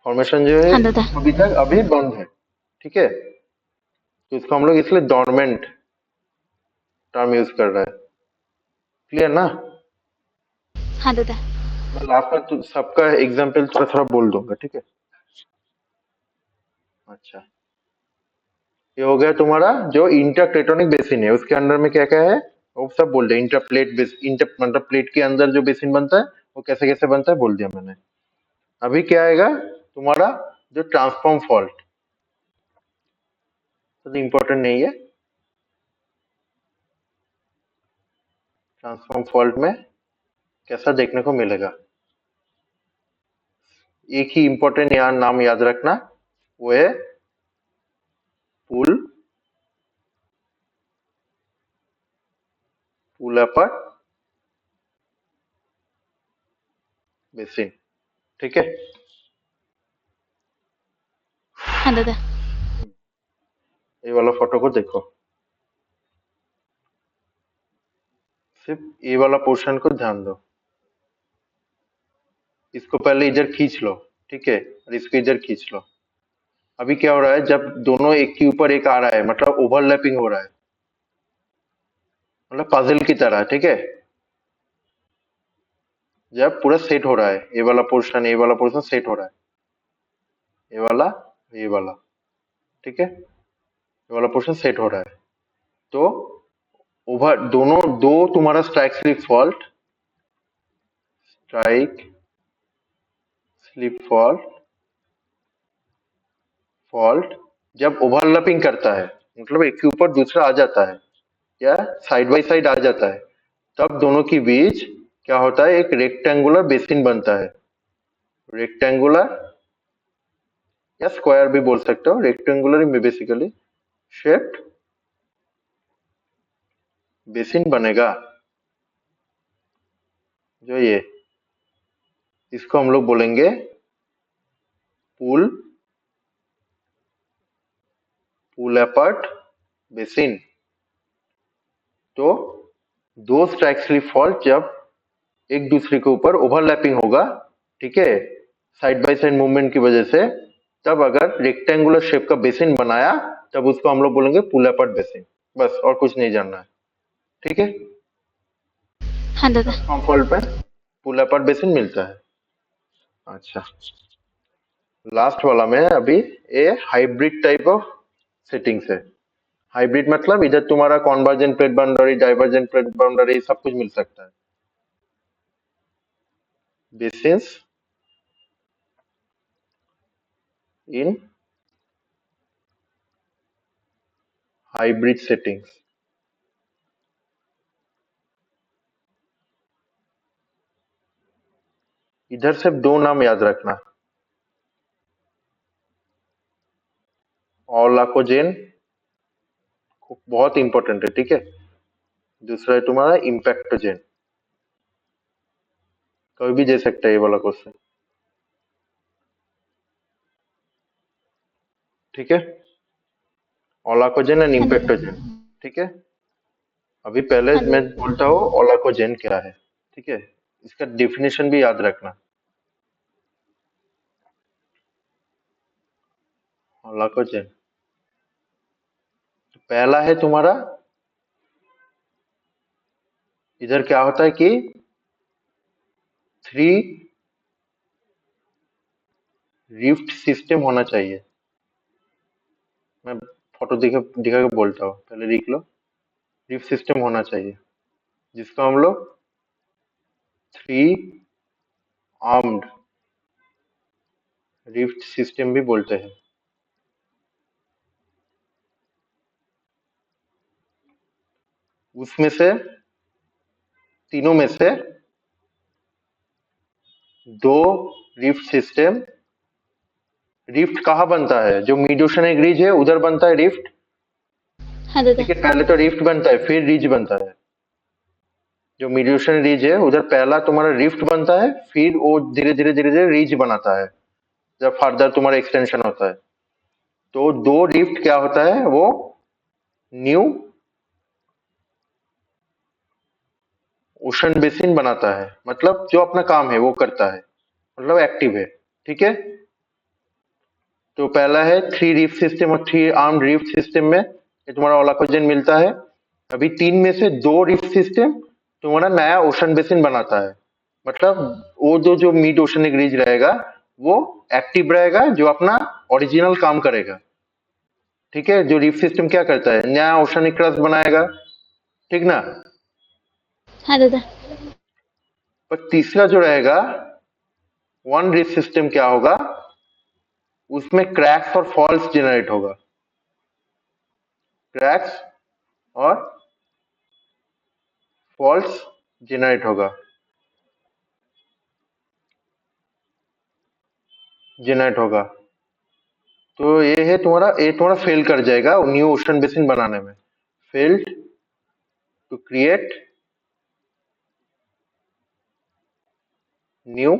फॉर्मेशन जो है हाँ दादा। अभी तक अभी बंद है, ठीक है, तो इसको हम लोग इसलिए डोरमेंट टर्म यूज कर रहा है। क्लियर ना? हाँ दादा। मैं लास्ट में सबका एग्जाम्पल थोड़ा थोड़ा बोल दूंगा, ठीक है। अच्छा, ये हो गया तुम्हारा जो इंटरटेक्टोनिक बेसिन है, उसके अंदर में क्या क्या है वो सब बोल दिया। इंटरप्लेट बेस इंटर मतलब प्लेट के अंदर जो बेसिन बनता है वो कैसे कैसे बनता है बोल दिया मैंने। अभी क्या आएगा तुम्हारा जो ट्रांसफॉर्म फॉल्ट, तो इम्पोर्टेंट नहीं है। ट्रांसफॉर्म फॉल्ट में कैसा देखने को मिलेगा, एक ही इम्पोर्टेंट यहाँ नाम याद रखना, वो है पुल पुल अपर बेसिन। ठीक है, हाँ दादा। ये वाला फोटो को देखो, सिर्फ ये वाला पोर्शन को ध्यान दो। इसको पहले इधर खींच लो, ठीक है, और इसको इधर खींच लो। अभी क्या हो रहा है, जब दोनों एक के ऊपर एक आ रहा है मतलब ओवरलैपिंग हो रहा है, मतलब पजल की तरह, ठीक है। जब पूरा सेट हो रहा है, ये वाला पोर्शन सेट हो रहा है, ये वाला, ये वाला, ठीक है, ये वाला पोर्शन सेट हो रहा है, तो ओवर दोनों दो तुम्हारा strike slip strike slip fault जब ओवरलैपिंग करता है, मतलब एक के ऊपर दूसरा आ जाता है या साइड बाय साइड आ जाता है, तब दोनों के बीच क्या होता है, एक रेक्टेंगुलर बेसिन बनता है। रेक्टेंगुलर या स्क्वायर भी बोल सकते हो, रेक्टेंगुलर में बेसिकली शेप्ड बेसिन बनेगा। जो ये, इसको हम लोग बोलेंगे पूल पूल अपार्ट बेसिन। तो दो स्ट्राइक स्लिप फॉल्ट जब एक दूसरे के ऊपर ओवरलैपिंग होगा, ठीक है, साइड बाय साइड मूवमेंट की वजह से, तब अगर रेक्टेंगुलर शेप का बेसिन बनाया, तब उसको हम लोग बोलेंगे पुल अपार्ट बेसिन। बस, और कुछ नहीं जानना है, ठीक है। हाँ दादा। ट्रांसफॉर्म फॉल्ट में पुल अपार्ट बेसिन मिलता है। अच्छा, लास्ट वाला में अभी ये हाइब्रिड टाइप ऑफ सेटिंग्स है। हाइब्रिड मतलब इधर तुम्हारा convergent plate boundary, divergent plate boundary, सब कुछ मिल सकता है। बेसिस इन हाइब्रिड सेटिंग्स, इधर सिर्फ दो नाम याद रखना, ऑलाकोजेन बहुत इंपॉर्टेंट है, ठीक है। दूसरा है तुम्हारा इम्पैक्टोजेन, कभी भी दे सकता है ये वाला क्वेश्चन, ठीक है। ऑलाकोजेन एंड हाँ दादा। इम्पैक्टोजेन, ठीक है। अभी पहले हाँ मैं दादा। बोलता हूँ ऑलाकोजेन क्या है, ठीक है, इसका डिफिनेशन भी याद रखना। ऑलाकोजेन पहला है तुम्हारा, इधर क्या होता है कि थ्री रिफ्ट सिस्टम होना चाहिए। मैं फोटो दिखा दिखा के बोलता हूँ, पहले लिख लो। रिफ्ट सिस्टम होना चाहिए, जिसको हम लोग थ्री आर्म्ड रिफ्ट सिस्टम भी बोलते हैं। उसमें से, तीनों में से दो रिफ्ट सिस्टम, रिफ्ट कहाँ बनता है, जो मिड ओशन रिज है उधर बनता है रिफ्ट, हाँ दादा। ठीक है। पहले तो रिफ्ट बनता है फिर रिज बनता है। जो मिड ओशन रिज है उधर पहला तुम्हारा रिफ्ट बनता है, फिर वो धीरे धीरे धीरे धीरे रिज बनाता है, जब फर्दर तुम्हारा एक्सटेंशन होता है। तो दो रिफ्ट क्या होता है, वो न्यू ओशन बेसिन बनाता है, मतलब जो अपना काम है वो करता है, मतलब एक्टिव है, ठीक है। तो पहला है थ्री रिफ्ट सिस्टम और थ्री आर्म रिफ्ट सिस्टम में ये तुम्हारा ओलाकोजन मिलता है। अभी तीन में से दो रिफ्ट सिस्टम तुम्हारा नया ओशन बेसिन बनाता है, मतलब वो जो जो मिड ओशनिक रिज रहेगा वो एक्टिव रहेगा, जो अपना ओरिजिनल काम करेगा। ठीक है, जो रीफ सिस्टम क्या करता है, नया ओशनिक क्रस्ट बनाएगा, ठीक ना। हाँ दादा। पर तीसरा जो रहेगा वन रीफ सिस्टम, क्या होगा, उसमें क्रैक्स और फॉल्स जनरेट होगा, क्रैक्स और फॉल्स जनरेट होगा, जनरेट होगा। तो ये तुम्हारा फेल कर जाएगा न्यू ओशन बेसिन बनाने में, failed to create new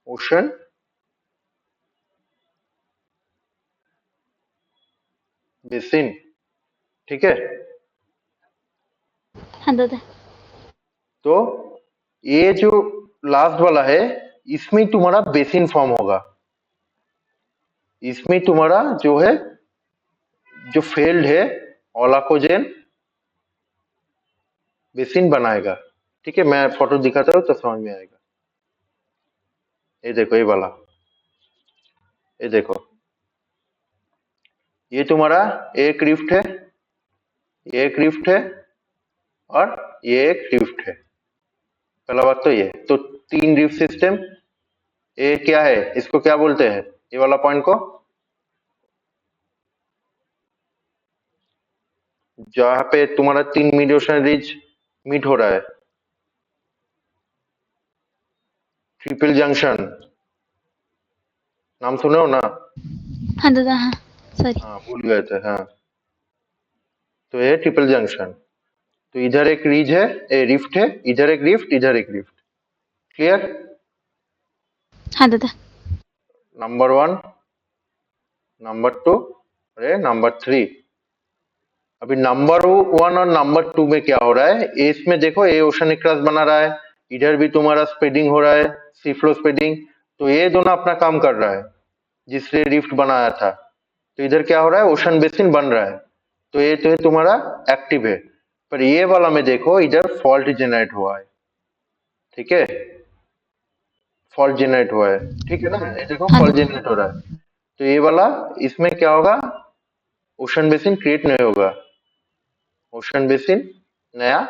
ocean basin. ठीक है, हाँ दादा। तो ये जो लास्ट वाला है, इसमें तुम्हारा बेसिन फॉर्म होगा, इसमें तुम्हारा जो है, जो फेल्ड है ओलाकोजेन बेसिन बनाएगा। ठीक है, मैं फोटो दिखाता हूँ तो समझ में आएगा। ये देखो, ये वाला, ये देखो, ये तुम्हारा एक रिफ्ट है, ये एक रिफ्ट है, और ये एक रिफ्ट है। पहला बात तो ये, तो तीन रिफ्ट सिस्टम। ये क्या है, इसको क्या बोलते हैं, ये वाला पॉइंट को, जहाँ पे तुम्हारा तीन मिड ओशन रिज मीट हो रहा है, ट्रिपल जंक्शन, नाम सुने हो ना। हाँ दादा। हाँ सॉरी। हाँ, भूल गए थे, हाँ। तो ये ट्रिपल जंक्शन, तो इधर एक रिज है, ए रिफ्ट है, इधर एक रिफ्ट, इधर एक रिफ्ट। क्लियर। हाँ दादा। नंबर वन, नंबर टू, अरे नंबर थ्री। अभी नंबर वन और नंबर टू में क्या हो रहा है, ए इसमें देखो, ए ओशनिक क्रस्ट बना रहा है, इधर भी तुम्हारा स्प्रेडिंग हो रहा है, सी फ्लो स्प्रेडिंग। तो ये दोनों अपना काम कर रहा है, जिससे रिफ्ट बनाया था। तो इधर क्या हो रहा है, ओशन बेसिन बन रहा है। तो ये तुम्हारा एक्टिव है। पर ये वाला में देखो, इधर फॉल्ट जनरेट हुआ है। ठीक है, फॉल्ट जनरेट हुआ है। ठीक है ना, ये देखो हाँ फॉल्ट दादा। जनरेट हो रहा है। तो ये वाला, इसमें क्या होगा, ओशन बेसिन क्रिएट नहीं होगा, ओशन बेसिन नया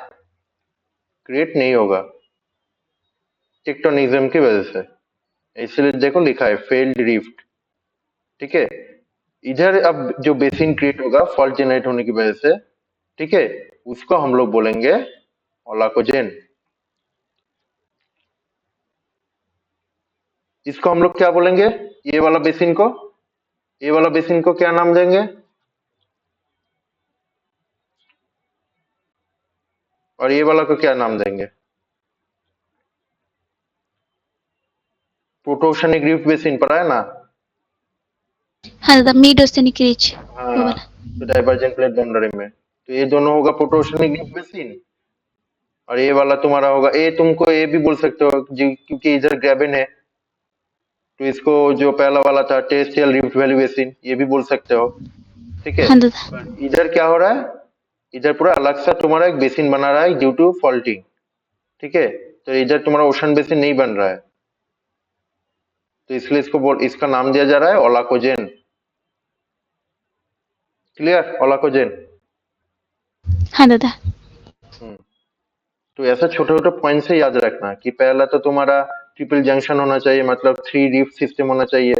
क्रिएट नहीं होगा, टेक्टोनिज्म की वजह से। इसलिए देखो लिखा है फेल्ड रिफ्ट। ठीक है, इधर अब जो बेसिन क्रिएट होगा फॉल्ट जनरेट होने की वजह से, ठीक है, उसको हम लोग बोलेंगे ओलाकोजेन। इसको हम लोग क्या बोलेंगे, ये वाला बेसिन को, ये वाला बेसिन को क्या नाम देंगे, और ये वाला को क्या नाम देंगे, प्रोटोशनिक रिफ्ट बेसिन पढ़ा है ना। हाँ दादा, मिड ओसेनिक रिज वो हाँ, वाला। तो डाइवर्जेंट प्लेट बाउंड्री में, तो ये दोनों होगा प्रोटोशनिक रिफ्ट बेसिन। और ये वाला तुम्हारा होगा, ये तुमको ये भी बोल सकते हो जी, क्योंकि इधर ग्रेबन है, तो इसको जो पहला वाला था टेरेस्ट्रियल रिफ्ट वैली बेसिन, ये भी बोल सकते हो। ठीक है, हाँ दादा। पर इधर क्या हो रहा है, इधर पूरा अलग सा तुम्हारा एक बेसिन बना रहा है ड्यू टू फॉल्टिंग। ठीक है, तो इधर तुम्हारा ओशन बेसिन नहीं बन रहा है, तो इसलिए इसका नाम दिया जा रहा है ओलाकोजेन। क्लियर, ओलाकोजेन। हाँ दादा। हम्म, तो ऐसा छोटे छोटे पॉइंट से याद रखना कि पहला तो तुम्हारा ट्रिपल जंक्शन होना चाहिए, मतलब थ्री रिफ्ट सिस्टम होना चाहिए।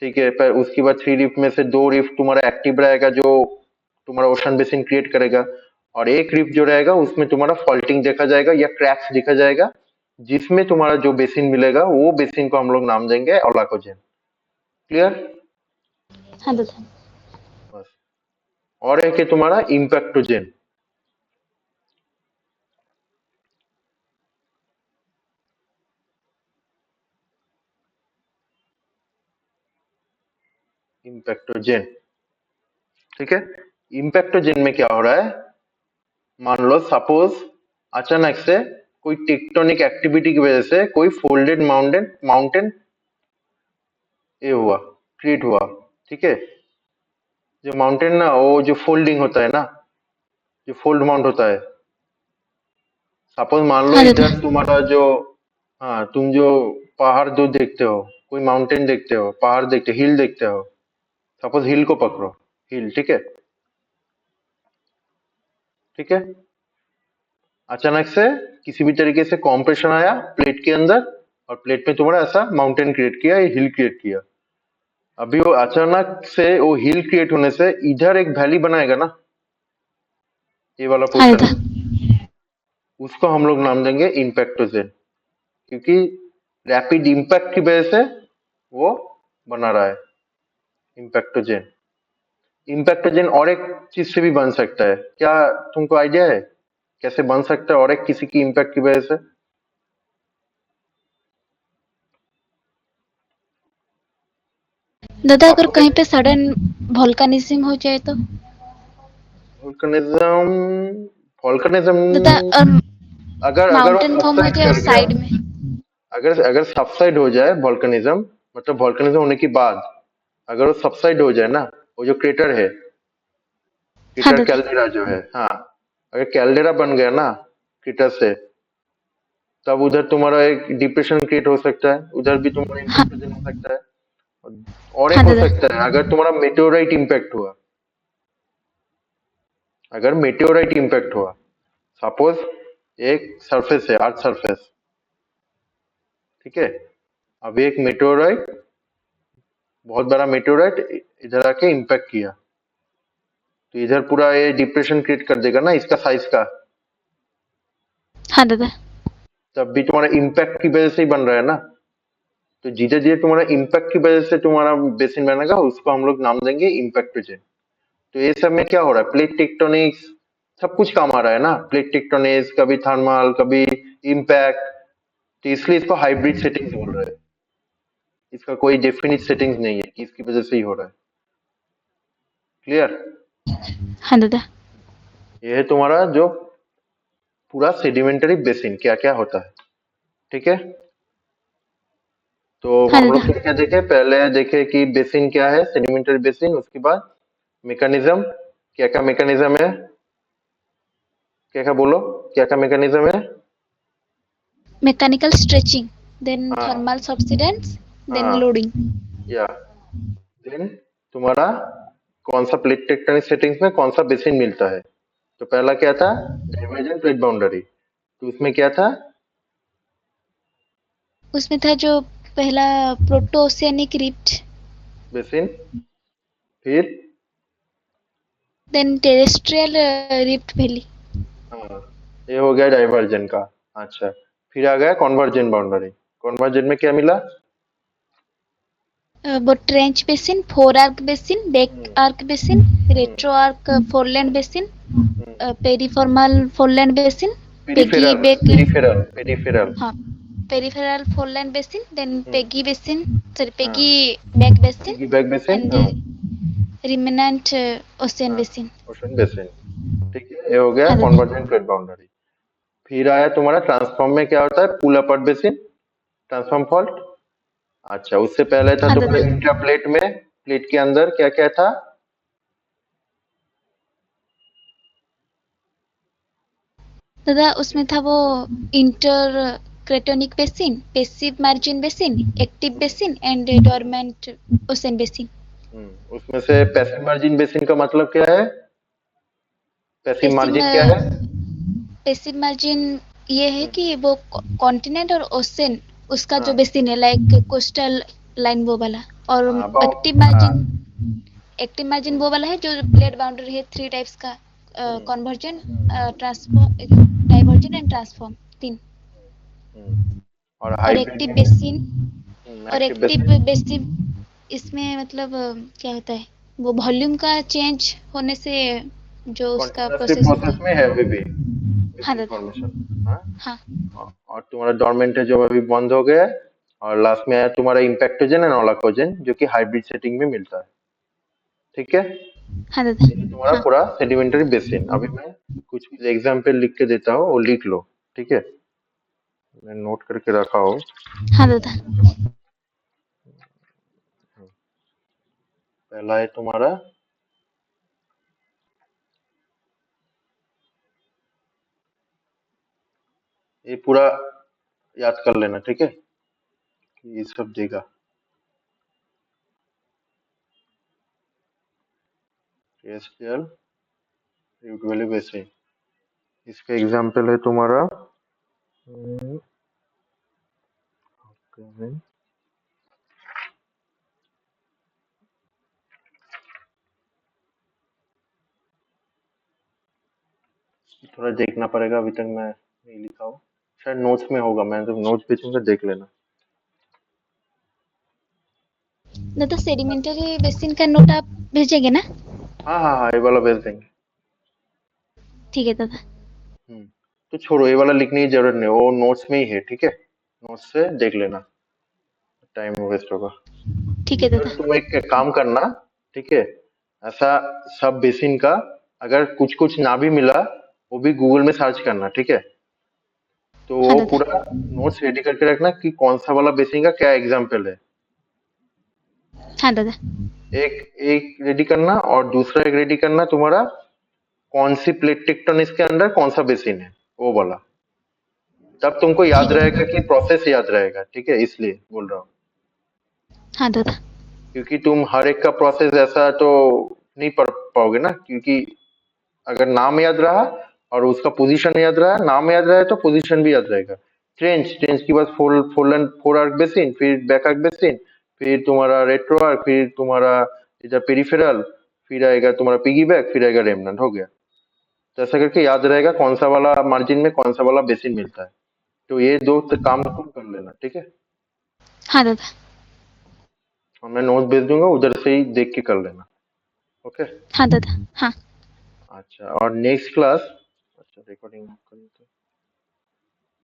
ठीक है, पर उसके बाद थ्री रिफ्ट में से दो रिफ्ट तुम्हारा एक्टिव रहेगा, जो तुम्हारा ओशन बेसिन क्रिएट करेगा, और एक रिफ्ट जो रहेगा उसमें तुम्हारा फॉल्टिंग देखा जाएगा या क्रैक्स देखा जाएगा, जिसमें तुम्हारा जो बेसिन मिलेगा वो बेसिन को हम लोग नाम देंगे ओलाकोजेन। क्लियर। हाँ दादा। बस। और एक है तुम्हारा इम्पैक्टोजेन। इम्पैक्टोजेन, ठीक है। इम्पैक्टोजेन में क्या हो रहा है, मान लो सपोज अचानक से कोई टेक्टोनिक एक्टिविटी की वजह से कोई फोल्डेड माउंटेन माउंटेन ये हुआ, क्रिएट हुआ। ठीक है, जो माउंटेन ना, वो जो फोल्डिंग होता है ना, जो फोल्ड माउंट होता है, सपोज मान लो हाँ दादा। इधर तुम्हारा जो, हाँ तुम जो पहाड़ जो देखते हो, कोई माउंटेन देखते हो, पहाड़ देखते हो, हिल देखते हो, सपोज हिल को पकड़ो, हिल, ठीक है, ठीक है। अचानक से किसी भी तरीके से कॉम्प्रेशन आया प्लेट के अंदर, और प्लेट में तुम्हारा ऐसा माउंटेन क्रिएट किया, या हिल क्रिएट किया। अभी वो अचानक से वो हिल क्रिएट होने से इधर एक वैली बनाएगा ना, ये वाला हाँ पोर्शन दादा। में, उसको हम लोग नाम देंगे इम्पैक्टोजेन, क्योंकि रैपिड इम्पैक्ट की वजह से वो बना रहा है इम्पैक्टोजेन। इम्पैक्टोजेन और एक चीज से भी बन सकता है क्या, तुमको आइडिया है कैसे बन सकता है और एक किसी की इम्पैक्ट की वजह से? दादा अगर सपोज, कहीं पे सडन वोल्केनिज्म हो जाए तो? वोल्कनिज्म, वोल्कनिज्म, दादा अगर अगर वो माउंटेन फॉर्म हो सबसाइड जाए और कर गया, साइड में। अगर अगर सबसाइड हो जाए वोल्कनिज्म, मतलब वोल्कनिज्म होने के बाद अगर वो सबसाइड हो जाए ना, वो जो क्रेटर है, हाँ क्रेटर दादा। कैल्डेरा जो है, हाँ, अगर कैल्डेरा बन गया ना क्रेटर से, तब उधर तुम्हारा एक डिप्रेशन क्रिएट हो सकता है, उधर भी तुम्हारा हाँ। इम्पैक्टोजेन हो सकता है। और एक हाँ हो दादा। सकता है अगर तुम्हारा मेटेओराइट इम्पैक्ट हुआ, अगर मेटेओराइट इम्पैक्ट हुआ, सपोज एक सरफेस है, अर्थ सरफेस, ठीक है, अभी एक मेटेओराइट, बहुत बड़ा मेटेओराइट इधर आके इम्पैक्ट किया, तो इधर पूरा ये डिप्रेशन क्रिएट कर देगा ना इसका साइज का, हाँ दादा। तब भी तुम्हारा इम्पैक्ट की वजह से ही बन रहा है ना। तो धीरे धीरे तुम्हारा इम्पैक्ट की वजह से तुम्हारा बेसिन बनेगा, उसको हम लोग नाम देंगे इम्पैक्टोजेन। तो ये सब में क्या हो रहा है, प्लेट टेक्टोनिक्स, सब कुछ काम आ रहा है ना, प्लेट टेक्टोनिक्स, कभी थर्मल, कभी इम्पैक्ट, तो इसलिए इसको हाइब्रिड सेटिंग्स बोल रहे हैं। इसका कोई डेफिनिट सेटिंग्स नहीं है कि इसकी वजह से ही हो रहा है। क्लियर? हाँ दादा। ये है तुम्हारा जो पूरा सेडिमेंटरी बेसिन क्या क्या होता है, ठीक है। तो हाँ हम लोग दादा। क्या क्या देखे, पहले देखे कि बेसिन क्या है, सेडिमेंटरी बेसिन, उसके बाद मैकेनिज्म, क्या क्या मैकेनिज्म है, क्या क्या बोलो, क्या क्या मैकेनिज्म है? मैकेनिकल स्ट्रेचिंग, देन हाँ, थर्मल सब्सिडेंस, देन हाँ, लोडिंग। या देन तुम्हारा कौन सा प्लेट टेक्टोनिक सेटिंग्स में कौन सा बेसिन मिलता है। तो पहला क्या था, डाइवर्जेंट प्लेट बाउंड्री, तो उसमें क्या था, उसमें था जो पहला प्रोटो ओशियानिक रिफ्ट, बेसिन, फिर, देन टेरेस्ट्रियल रिफ्ट वैली। हाँ, ये हो गया डाइवर्जन का। अच्छा, फिर आ गया कन्वर्जेंट बाउंड्री, कन्वर्जेंट में क्या मिला? वो trench basin, fore arc basin, back hmm, arc basin, hmm, retro arc foreland basin, hmm, peripheral foreland basin, piggy peripheral, back. Peripheral, peripheral, हाँ, peripheral foreland basin, then hmm, piggy basin, sorry हाँ, piggyback basin, piggyback basin, and हाँ, remnant ocean हाँ, basin. Ocean basin, ठीक है, ये हो गया हाँ दादा। Convergent plate boundary. फिर आया तुम्हारा ट्रांसफॉर्म में क्या होता है, पुल अपार्ट बेसिन, ट्रांसफॉर्म फॉल्ट। अच्छा, उससे पहले था हाँ दादा। तुम्हारे इंट्रा प्लेट में, प्लेट के अंदर क्या क्या था? दादा उसमें था वो intercratonic basin, passive margin basin, active hmm, basin and dormant ocean basin. उसमें से पैसिव मार्जिन बेसिन का मतलब क्या है, पैसिव पेसिव मार्जिन क्या है? पेसिव मार्जिन ये है हम्म, कि वो कॉन्टिनेंट और ओशन उसका जो हाँ, बेसिन है, लाइक कोस्टल लाइन वो वाला। और हाँ, एक्टिव हाँ, मार्जिन, एक्टिव मार्जिन हम्म, वो वाला है जो प्लेट बाउंड्री है थ्री टाइप्स का, hmm, conversion, transform, diversion and transform, तीन। हम्म, और और हाइब्रिड एक्टिव में, बेसिन, और एक्टिव एक्टिव बेसिन, बेसिव इसमें मतलब क्या होता है, वो वॉल्यूम का चेंज होने से जो उसका कंटिन्यूसली प्रोसेस होता प्रोसेस में है अभी भी है। हाँ बेसिन दादा। फॉर्मेशन। हाँ, हाँ। और तुम्हारा डोरमेंट है जो अभी बंद हो गया है, और लास्ट में आया तुम्हारा इम्पैक्टोजन एंड ओलाकोजन जो कि हाइब्रिड सेटिंग में मिलता है, ठीक है। हाँ दादा। ये तुम्हारा हाँ। पूरा सेडिमेंटरी बेसिन। अभी मैं कुछ कुछ एग्जाम्पल लिख के देता हूँ, वो लिख लो, ठीक है, मैं नोट करके रखा हूँ। हाँ दादा। पहला है तुम्हारा, ये पूरा याद कर लेना, ठीक है। ये सब देगा। टेरेस्ट्रियल रूट वैल्यू बेसिन, इसका एग्जांपल है तुम्हारा थोड़ा देखना पड़ेगा, अभी तक मैं नहीं लिखा हूँ, शायद नोट्स में होगा, मैं तो नोट्स भेजूंगा, देख लेना। दादा सेडिमेंटरी बेसिन का नोट आप भेजेंगे ना? हाँ हाँ हाँ, ये वाला भेज देंगे। ठीक है दादा। तो छोड़ो, ये वाला लिखने की जरूरत नहीं, वो नोट्स में ही है, ठीक है, नोट्स से देख लेना, टाइम वेस्ट होगा। ठीक है इधर दादा। तुम एक काम करना, ठीक है, ऐसा सब बेसिन का अगर कुछ कुछ ना भी मिला, वो भी गूगल में सर्च करना, ठीक है, तो हाँ वो दादा। पूरा नोट्स रेडी करके रखना कि कौन सा वाला बेसिन का क्या एग्जाम्पल है। हाँ दादा। एक एक रेडी करना और दूसरा एक रेडी करना तुम्हारा, कौन सी प्लेट टेक्टोनिक्स के अंदर कौन सा बेसिन है, वो वाला, तब तुमको याद ठीक है रहेगा दादा। कि प्रोसेस याद रहेगा, ठीक है, इसलिए बोल रहा हूँ। हाँ दादा। क्योंकि तुम हर एक का प्रोसेस ऐसा तो नहीं पढ़ पाओगे ना, क्योंकि अगर नाम याद रहा और उसका पोजीशन याद रहा, नाम याद रहा है तो पोजीशन भी याद रहेगा। ट्रेंच, ट्रेंच के बाद फोर आर्क बेसिन, फिर बैक आर्क बेसिन, फिर तुम्हारा रेट्रो आर्क, फिर तुम्हारा इधर पेरिफेरल, फिर आएगा तुम्हारा पिगी बैक, फिर आएगा रेमनंट, हो गया। तो ऐसा करके याद रहेगा कौन सा वाला मार्जिन में कौन सा वाला बेसिन मिलता है। तो ये दो काम तुम कर लेना, ठीक है, हाँ दादा। और मैं नोट भेज दूंगा, उधर से ही देख के कर लेना। ओके। हाँ दादा। हाँ। अच्छा, और नेक्स्ट क्लास, अच्छा रिकॉर्डिंग करिए तो